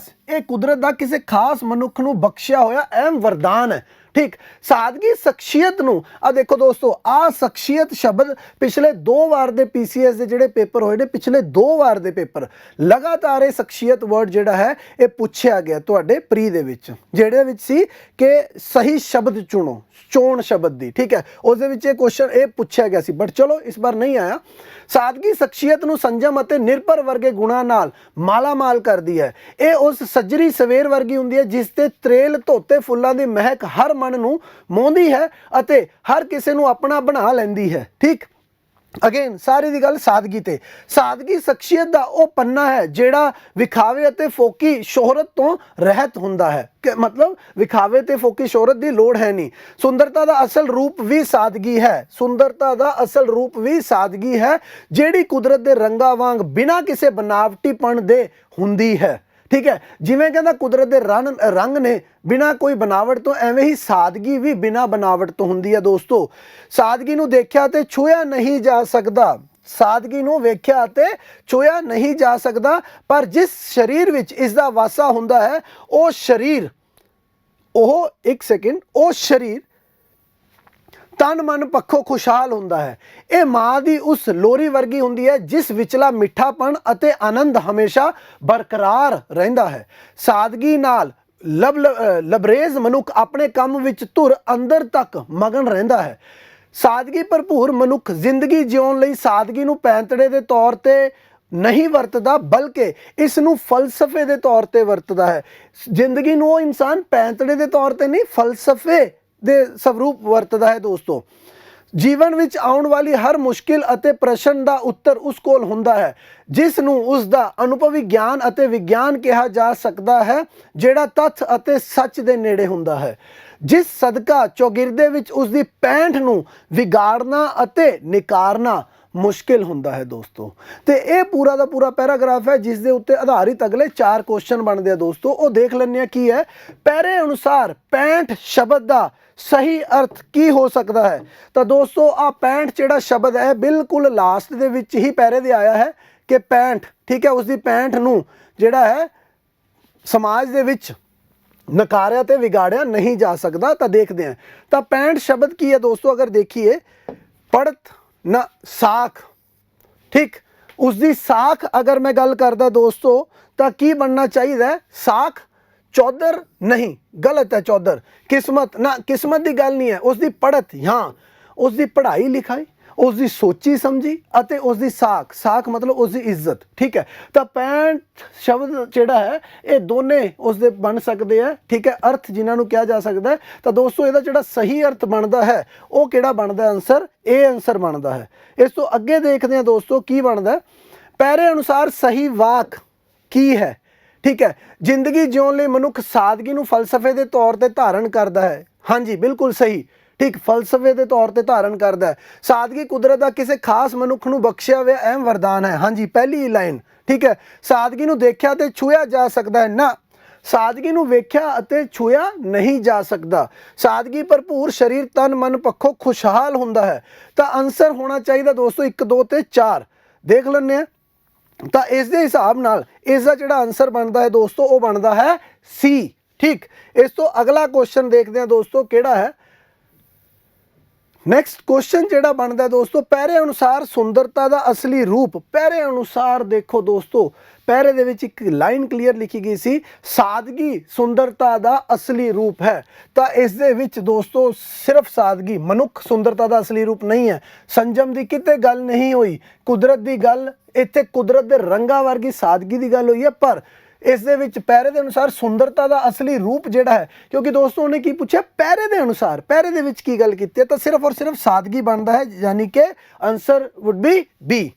ਕਿਸੇ ਖਾਸ ਮਨੁੱਖ ਨੂੰ ਬਖਸ਼ਿਆ ਹੋਇਆ ਅਹਿਮ ਵਰਦਾਨ ਹੈ। ਠੀਕ, ਸਾਦਗੀ ਸ਼ਖਸੀਅਤ ਨੂੰ, ਆ ਦੇਖੋ ਦੋਸਤੋ, ਆ ਸ਼ਖਸੀਅਤ ਸ਼ਬਦ ਪਿਛਲੇ 2 ਵਾਰ ਦੇ ਪੀਸੀਐਸ ਦੇ ਜਿਹੜੇ ਪੇਪਰ ਹੋਏ ਨੇ, ਪਿਛਲੇ 2 ਵਾਰ ਦੇ ਪੇਪਰ ਲਗਾਤਾਰ ਇਹ ਸ਼ਖਸੀਅਤ ਵਰਡ ਜਿਹੜਾ ਹੈ ਇਹ ਪੁੱਛਿਆ ਗਿਆ ਤੁਹਾਡੇ ਪ੍ਰੀ ਦੇ ਵਿੱਚ, ਜਿਹੜੇ ਵਿੱਚ ਸੀ ਕਿ ਸਹੀ ਸ਼ਬਦ ਚੁਣੋ, ਚੋਣ ਸ਼ਬਦ ਦੀ। ਠੀਕ ਹੈ, ਉਸ ਦੇ ਵਿੱਚ ਇਹ ਕੁਐਸਚਨ ਇਹ ਪੁੱਛਿਆ ਗਿਆ ਸੀ, ਬਟ ਚਲੋ ਇਸ ਵਾਰ ਨਹੀਂ ਆਇਆ। ਸਾਦਗੀ ਸ਼ਖਸੀਅਤ ਨੂੰ ਸੰਜਮ ਅਤੇ ਨਿਰਭਰ ਵਰਗੇ ਗੁਣਾਂ ਨਾਲ ਮਾਲਾਮਾਲ ਕਰਦੀ ਹੈ। ਇਹ ਉਸ ਸੱਜਰੀ ਸਵੇਰ ਵਰਗੀ ਹੁੰਦੀ ਹੈ ਜਿਸ ਤੇ ਤਰੇਲ ਧੋਤੇ ਫੁੱਲਾਂ ਦੀ ਮਹਿਕ ਹਰ ਮਨ ਨੂੰ ਮੋਹਦੀ ਹੈ ਅਤੇ ਹਰ ਕਿਸੇ ਨੂੰ ਆਪਣਾ ਬਣਾ ਲੈਂਦੀ ਹੈ। ਠੀਕ, ਅਗੇਨ ਸਾਰੀ ਦੀ ਗੱਲ ਸਾਦਗੀ ਤੇ। ਸਾਦਗੀ ਸ਼ਖਸੀਅਤ ਦਾ ਉਹ ਪੰਨਾ ਹੈ ਜਿਹੜਾ ਵਿਖਾਵੇ ਅਤੇ ਫੋਕੀ ਸ਼ੋਹਰਤ ਤੋਂ ਰਹਿਤ ਹੁੰਦਾ ਹੈ, ਕਿ ਮਤਲਬ ਵਿਖਾਵੇ ਤੇ ਫੋਕੀ ਸ਼ੋਹਰਤ ਦੀ ਲੋੜ ਹੈ ਨਹੀਂ। ਸੁੰਦਰਤਾ ਦਾ ਅਸਲ ਰੂਪ ਵੀ ਸਾਦਗੀ ਹੈ। ਸੁੰਦਰਤਾ ਦਾ ਅਸਲ ਰੂਪ ਵੀ ਸਾਦਗੀ ਹੈ ਜਿਹੜੀ ਕੁਦਰਤ ਦੇ ਰੰਗਾਂ ਵਾਂਗ ਬਿਨਾਂ ਕਿਸੇ ਬਨਾਵਟੀਪਣ ਦੇ ਹੁੰਦੀ ਹੈ। ਠੀਕ ਹੈ, ਜਿਵੇਂ ਕਹਿੰਦਾ ਕੁਦਰਤ ਦੇ ਰੰਗ ਨੇ ਬਿਨਾਂ ਕੋਈ ਬਨਾਵਟ ਤੋਂ, ਐਵੇਂ ਹੀ ਸਾਦਗੀ ਵੀ ਬਿਨਾਂ ਬਨਾਵਟ ਤੋਂ ਹੁੰਦੀ ਹੈ ਦੋਸਤੋ। ਸਾਦਗੀ ਨੂੰ ਦੇਖਿਆ ਤੇ ਛੂਹਿਆ ਨਹੀਂ ਜਾ ਸਕਦਾ। ਸਾਦਗੀ ਨੂੰ ਵੇਖਿਆ ਅਤੇ ਛੂਇਆ ਨਹੀਂ ਜਾ ਸਕਦਾ, ਪਰ ਜਿਸ ਸਰੀਰ ਵਿੱਚ ਇਸ ਦਾ ਵਾਸਾ ਹੁੰਦਾ ਹੈ ਉਹ ਸਰੀਰ ਤਨ ਮਨ ਪੱਖੋਂ ਖੁਸ਼ਹਾਲ ਹੁੰਦਾ ਹੈ। ਇਹ ਮਾਂ ਦੀ ਉਸ ਲੋਰੀ ਵਰਗੀ ਹੁੰਦੀ ਹੈ ਜਿਸ ਵਿਚਲਾ ਮਿੱਠਾਪਣ ਅਤੇ ਆਨੰਦ ਹਮੇਸ਼ਾ ਬਰਕਰਾਰ ਰਹਿੰਦਾ ਹੈ। ਸਾਦਗੀ ਨਾਲ ਲਬਰੇਜ਼ ਮਨੁੱਖ ਆਪਣੇ ਕੰਮ ਵਿੱਚ ਧੁਰ ਅੰਦਰ ਤੱਕ ਮਗਨ ਰਹਿੰਦਾ ਹੈ। ਸਾਦਗੀ ਭਰਪੂਰ ਮਨੁੱਖ ਜ਼ਿੰਦਗੀ ਜਿਉਣ ਲਈ ਸਾਦਗੀ ਨੂੰ ਪੈਂਤੜੇ ਦੇ ਤੌਰ ਤੇ ਨਹੀਂ ਵਰਤਦਾ, ਬਲਕਿ ਇਸ ਨੂੰ ਫਲਸਫੇ ਦੇ ਤੌਰ ਤੇ ਵਰਤਦਾ ਹੈ। ਜ਼ਿੰਦਗੀ ਨੂੰ ਉਹ ਇਨਸਾਨ ਪੈਂਤੜੇ ਦੇ ਤੌਰ ਤੇ ਨਹੀਂ, ਫਲਸਫੇ ਦੇ ਸਵਰੂਪ ਵਰਤਦਾ ਹੈ। ਦੋਸਤੋ, ਜੀਵਨ ਵਿੱਚ ਆਉਣ ਵਾਲੀ ਹਰ ਮੁਸ਼ਕਿਲ ਅਤੇ ਪ੍ਰਸ਼ਨ ਦਾ ਉੱਤਰ ਉਸ ਕੋਲ ਹੁੰਦਾ ਹੈ, ਜਿਸ ਨੂੰ ਉਸ ਦਾ ਅਨੁਭਵੀ ਗਿਆਨ ਅਤੇ ਵਿਗਿਆਨ ਕਿਹਾ ਜਾ ਸਕਦਾ ਹੈ, ਜਿਹੜਾ ਤੱਥ ਅਤੇ ਸੱਚ ਦੇ ਨੇੜੇ ਹੁੰਦਾ ਹੈ, ਜਿਸ ਸਦਕਾ ਚੌਗਿਰਦੇ ਵਿੱਚ ਉਸ ਦੀ ਪੈਂਠ ਨੂੰ ਵਿਗਾੜਨਾ ਅਤੇ ਨਿਕਾਰਨਾ ਮੁਸ਼ਕਿਲ ਹੁੰਦਾ ਹੈ। ਦੋਸਤੋ, ਤੇ ਇਹ ਪੂਰਾ ਦਾ ਪੂਰਾ ਪੈਰਾਗ੍ਰਾਫ ਹੈ ਜਿਸ ਦੇ ਉੱਤੇ ਆਧਾਰਿਤ ਅਗਲੇ 4 ਕੁਐਸਚਨ ਬਣਦੇ ਆ। ਦੋਸਤੋ, ਉਹ ਦੇਖ ਲੈਂਦੇ ਆ ਕੀ ਹੈ। ਪੈਰੇ ਅਨੁਸਾਰ 65 ਸ਼ਬਦ ਦਾ ਸਹੀ ਅਰਥ ਕੀ ਹੋ ਸਕਦਾ ਹੈ? ਤਾਂ ਦੋਸਤੋ, ਆ 65 ਜਿਹੜਾ ਸ਼ਬਦ ਹੈ ਬਿਲਕੁਲ ਲਾਸਟ ਦੇ ਵਿੱਚ ਹੀ ਪੈਰੇ ਦੇ ਆਇਆ ਹੈ ਕਿ 65, ਠੀਕ ਹੈ, ਉਸ ਦੀ 65 ਨੂੰ ਜਿਹੜਾ ਹੈ ਸਮਾਜ ਦੇ ਵਿੱਚ ਨਕਾਰਿਆ ਤੇ ਵਿਗਾੜਿਆ ਨਹੀਂ ਜਾ ਸਕਦਾ। ਤਾਂ ਦੇਖਦੇ ਹਾਂ, ਤਾਂ 65 ਸ਼ਬਦ ਕੀ ਹੈ ਦੋਸਤੋ? ਅਗਰ ਦੇਖੀਏ, ਪੜਤ ਨਾ ਸਾਖ, ਠੀਕ, ਉਸ ਦੀ ਸਾਖ ਅਗਰ ਮੈਂ ਗੱਲ ਕਰਦਾ ਦੋਸਤੋ ਤਾਂ ਕੀ ਬਣਨਾ ਚਾਹੀਦਾ? ਸਾਖ ਚੌਧਰ ਨਹੀਂ, ਗਲਤ ਹੈ ਚੌਧਰ। ਕਿਸਮਤ ਨਾ, ਕਿਸਮਤ ਦੀ ਗੱਲ ਨਹੀਂ ਹੈ, ਉਸ ਦੀ ਪੜਤ, ਹਾਂ, ਉਸ ਦੀ ਪੜ੍ਹਾਈ ਲਿਖਾਈ, ਉਸ ਦੀ ਸੋਚੀ ਸਮਝੀ ਅਤੇ ਉਸ ਦੀ ਸਾਖ, ਸਾਖ ਮਤਲਬ ਉਸ ਦੀ ਇੱਜ਼ਤ, ਠੀਕ ਹੈ। ਤਾਂ 65 ਸ਼ਬਦ ਜਿਹੜਾ ਹੈ ਇਹ ਦੋਨੇ ਉਸ ਦੇ ਬਣ ਸਕਦੇ ਆ, ਠੀਕ ਹੈ, ਅਰਥ ਜਿਨ੍ਹਾਂ ਨੂੰ ਕਿਹਾ ਜਾ ਸਕਦਾ ਹੈ। ਤਾਂ ਦੋਸਤੋ, ਇਹਦਾ ਜਿਹੜਾ ਸਹੀ ਅਰਥ ਬਣਦਾ ਹੈ ਉਹ ਕਿਹੜਾ ਬਣਦਾ? ਆਨਸਰ ਇਹ ਆਨਸਰ ਬਣਦਾ ਹੈ। ਇਸ ਤੋਂ ਅੱਗੇ ਦੇਖਦੇ ਹਾਂ ਦੋਸਤੋ ਕੀ ਬਣਦਾ। ਪੈਰੇ ਅਨੁਸਾਰ ਸਹੀ ਵਾਕ ਕੀ ਹੈ? ਠੀਕ ਹੈ, ਜ਼ਿੰਦਗੀ ਜਿਉਣ ਲਈ ਮਨੁੱਖ ਸਾਦਗੀ ਨੂੰ ਫਲਸਫੇ ਦੇ ਤੌਰ ਤੇ ਧਾਰਨ ਕਰਦਾ ਹੈ। ਹਾਂਜੀ, ਬਿਲਕੁਲ ਸਹੀ, ਠੀਕ, ਫਲਸਫੇ ਦੇ ਤੌਰ ਤੇ ਧਾਰਨ ਕਰਦਾ ਹੈ। ਸਾਦਗੀ ਕੁਦਰਤ ਦਾ ਕਿਸੇ ਖਾਸ ਮਨੁੱਖ ਨੂੰ ਬਖਸ਼ਿਆ ਹੋਇਆ ਅਹਿਮ ਵਰਦਾਨ ਹੈ। ਹਾਂਜੀ, ਪਹਿਲੀ ਲਾਈਨ, ਠੀਕ ਹੈ। ਸਾਦਗੀ ਨੂੰ ਦੇਖਿਆ ਤੇ ਛੂਇਆ ਜਾ ਸਕਦਾ ਹੈ ਨਾ, ਸਾਦਗੀ ਨੂੰ ਵੇਖਿਆ ਅਤੇ ਛੂਇਆ ਨਹੀਂ ਜਾ ਸਕਦਾ। ਸਾਦਗੀ ਭਰਪੂਰ ਸਰੀਰ ਤਨ ਮਨ ਪੱਖੋਂ ਖੁਸ਼ਹਾਲ ਹੁੰਦਾ ਹੈ। ਤਾਂ ਆਨਸਰ ਹੋਣਾ ਚਾਹੀਦਾ ਦੋਸਤੋ 1 2 ਤੇ 4 ਦੇਖ ਲੈਂਦੇ ਹਾਂ। ਤਾਂ ਇਸ ਦੇ ਹਿਸਾਬ ਨਾਲ ਇਸ ਦਾ ਜਿਹੜਾ ਆਨਸਰ ਬਣਦਾ ਹੈ ਦੋਸਤੋ ਉਹ ਬਣਦਾ ਹੈ ਸੀ, ਠੀਕ। ਇਸ ਤੋਂ ਅਗਲਾ ਕੁਐਸਚਨ ਦੇਖਦੇ ਹਾਂ ਦੋਸਤੋ ਕਿਹੜਾ ਹੈ। ਨੈਕਸਟ ਕੁਐਸਚਨ ਜਿਹੜਾ ਬਣਦਾ ਦੋਸਤੋ, ਪੈਰੇ ਅਨੁਸਾਰ ਸੁੰਦਰਤਾ ਦਾ ਅਸਲੀ ਰੂਪ। ਪੈਰੇ ਅਨੁਸਾਰ ਦੇਖੋ ਦੋਸਤੋ, ਪੈਰੇ ਦੇ ਵਿੱਚ ਇੱਕ ਲਾਈਨ ਕਲੀਅਰ ਲਿਖੀ ਗਈ ਸੀ, ਸਾਦਗੀ ਸੁੰਦਰਤਾ ਦਾ ਅਸਲੀ ਰੂਪ ਹੈ। ਤਾਂ ਇਸ ਦੇ ਵਿੱਚ ਦੋਸਤੋ ਸਿਰਫ ਸਾਦਗੀ, ਮਨੁੱਖ ਸੁੰਦਰਤਾ ਦਾ ਅਸਲੀ ਰੂਪ ਨਹੀਂ ਹੈ। ਸੰਜਮ ਦੀ ਕਿਤੇ ਗੱਲ ਨਹੀਂ ਹੋਈ, ਕੁਦਰਤ ਦੀ ਗੱਲ, ਇੱਥੇ ਕੁਦਰਤ ਦੇ ਰੰਗਾਂ ਵਰਗੀ ਸਾਦਗੀ ਦੀ ਗੱਲ ਹੋਈ ਹੈ। ਪਰ ਇਸ ਦੇ ਵਿੱਚ ਪੈਰੇ ਦੇ ਅਨੁਸਾਰ ਸੁੰਦਰਤਾ ਦਾ ਅਸਲੀ ਰੂਪ ਜਿਹੜਾ ਹੈ, ਕਿਉਂਕਿ ਦੋਸਤੋ ਉਹਨੇ ਕੀ ਪੁੱਛਿਆ? ਪੈਰੇ ਦੇ ਅਨੁਸਾਰ, ਪੈਰੇ ਦੇ ਵਿੱਚ ਕੀ ਗੱਲ ਕੀਤੀ ਹੈ? ਤਾਂ ਸਿਰਫ ਔਰ ਸਿਰਫ ਸਾਦਗੀ ਬਣਦਾ ਹੈ, ਯਾਨੀ ਕਿ ਆਨਸਰ ਵੁੱਡ ਬੀ ਬੀ।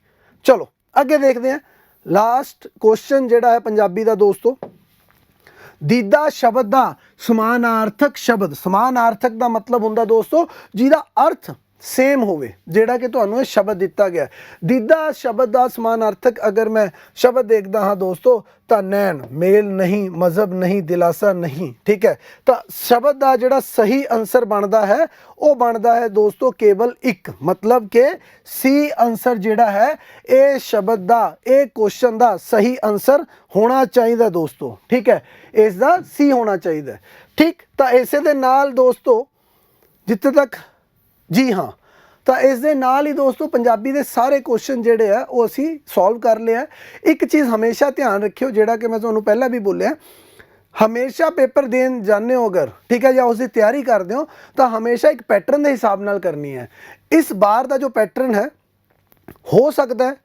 ਚਲੋ ਅੱਗੇ ਦੇਖਦੇ ਹਾਂ। ਲਾਸਟ ਕੁਐਸਚਨ ਜਿਹੜਾ ਹੈ ਪੰਜਾਬੀ ਦਾ ਦੋਸਤੋ, ਦੀਦਾ ਸ਼ਬਦ ਦਾ ਸਮਾਨਾਰਥਕ ਸ਼ਬਦ। ਸਮਾਨਾਰਥਕ ਦਾ ਮਤਲਬ ਹੁੰਦਾ ਦੋਸਤੋ ਜਿਹਦਾ ਅਰਥ ਸੇਮ ਹੋਵੇ, ਜਿਹੜਾ ਕਿ ਤੁਹਾਨੂੰ ਇਹ ਸ਼ਬਦ ਦਿੱਤਾ ਗਿਆ। ਦੀਦਾ ਸ਼ਬਦ ਦਾ ਸਮਾਨਾਰਥਕ ਅਗਰ ਮੈਂ ਸ਼ਬਦ ਦੇਖਦਾ ਹਾਂ ਦੋਸਤੋ ਤਾਂ ਨੈਣ, ਮੇਲ ਨਹੀਂ, ਮਜ਼ਹਬ ਨਹੀਂ, ਦਿਲਾਸਾ ਨਹੀਂ, ਠੀਕ ਹੈ। ਤਾਂ ਸ਼ਬਦ ਦਾ ਜਿਹੜਾ ਸਹੀ ਆਨਸਰ ਬਣਦਾ ਹੈ ਉਹ ਬਣਦਾ ਹੈ ਦੋਸਤੋ ਕੇਵਲ 1, ਮਤਲਬ ਕਿ ਸੀ ਆਨਸਰ ਜਿਹੜਾ ਹੈ ਇਹ ਸ਼ਬਦ ਦਾ, ਇਹ ਕੁਐਸਚਨ ਦਾ ਸਹੀ ਆਨਸਰ ਹੋਣਾ ਚਾਹੀਦਾ ਦੋਸਤੋ, ਠੀਕ ਹੈ, ਇਸ ਦਾ ਸੀ ਹੋਣਾ ਚਾਹੀਦਾ, ਠੀਕ। ਤਾਂ ਇਸੇ ਦੇ ਨਾਲ ਦੋਸਤੋ ਜਿੱਥੇ ਤੱਕ, ਜੀ ਹਾਂ, ਤਾਂ ਇਸ ਦੇ ਨਾਲ ਹੀ ਦੋਸਤੋ ਪੰਜਾਬੀ ਦੇ ਸਾਰੇ ਕੁਐਸਚਨ ਜਿਹੜੇ ਆ ਉਹ ਅਸੀਂ ਸੋਲਵ ਕਰ ਲਿਆ। ਇੱਕ ਚੀਜ਼ ਹਮੇਸ਼ਾ ਧਿਆਨ ਰੱਖਿਓ, ਜਿਹੜਾ ਕਿ ਮੈਂ ਤੁਹਾਨੂੰ ਪਹਿਲਾਂ ਵੀ ਬੋਲਿਆ, ਹਮੇਸ਼ਾ ਪੇਪਰ ਦੇਣ ਜਾਂਦੇ ਹੋ ਅਗਰ, ਠੀਕ ਹੈ, ਜਾਂ ਉਸ ਦੀ ਤਿਆਰੀ ਕਰਦੇ ਹੋ ਤਾਂ ਹਮੇਸ਼ਾ ਇੱਕ ਪੈਟਰਨ ਦੇ ਹਿਸਾਬ ਨਾਲ ਕਰਨੀ ਹੈ। ਇਸ ਵਾਰ ਦਾ ਜੋ ਪੈਟਰਨ ਹੈ, ਹੋ ਸਕਦਾ ਹੈ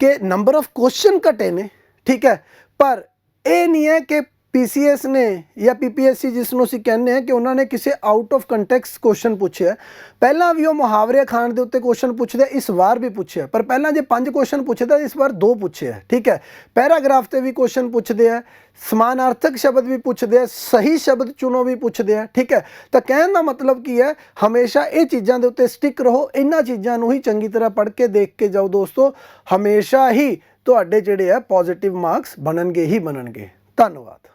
ਕਿ ਨੰਬਰ ਆਫ ਕੁਐਸਚਨ ਘਟੇ ਨੇ, ਠੀਕ ਹੈ, ਪਰ ਇਹ ਨਹੀਂ ਹੈ ਕਿ PCS ਨੇ ਜਾਂ PPSC ਜਿਸ ਨੂੰ ਅਸੀਂ ਕਹਿੰਦੇ ਹਾਂ ਕਿ ਉਹਨਾਂ ਨੇ ਕਿਸੇ ਆਊਟ ਆਫ ਕੰਟੈਕਸਟ ਕੁਐਸਚਨ ਪੁੱਛਿਆ। ਪਹਿਲਾਂ ਵੀ ਉਹ ਮੁਹਾਵਰੇ ਖਾਨ ਦੇ ਉੱਤੇ ਕੁਐਸਚਨ ਪੁੱਛਦੇ, ਇਸ ਵਾਰ ਵੀ ਪੁੱਛਿਆ, ਪਰ ਪਹਿਲਾਂ ਜੇ 5 ਕੁਐਸਚਨ ਪੁੱਛਦਾ ਇਸ ਵਾਰ 2 ਪੁੱਛਿਆ, ਠੀਕ ਹੈ। ਪੈਰਾਗ੍ਰਾਫ ਤੇ ਵੀ ਕੁਐਸਚਨ ਪੁੱਛਦੇ ਆ, ਸਮਾਨਾਰਥਕ ਸ਼ਬਦ ਵੀ ਪੁੱਛਦੇ ਆ, ਸਹੀ ਸ਼ਬਦ ਚੁਣੋ ਵੀ ਪੁੱਛਦੇ ਆ, ਠੀਕ ਹੈ। ਤਾਂ ਕਹਿਣ ਦਾ ਮਤਲਬ ਕੀ ਹੈ, ਹਮੇਸ਼ਾ ਇਹ ਚੀਜ਼ਾਂ ਦੇ ਉੱਤੇ ਸਟਿਕ ਰਹੋ, ਇਹਨਾਂ ਚੀਜ਼ਾਂ ਨੂੰ ਹੀ ਚੰਗੀ ਤਰ੍ਹਾਂ ਪੜ੍ਹ ਕੇ ਦੇਖ ਕੇ ਜਾਓ ਦੋਸਤੋ, ਹਮੇਸ਼ਾ ਹੀ ਤੁਹਾਡੇ ਜਿਹੜੇ ਆ ਪੋਜ਼ਿਟਿਵ ਮਾਰਕਸ ਬਣਨਗੇ ਹੀ ਬਣਨਗੇ। ਧੰਨਵਾਦ।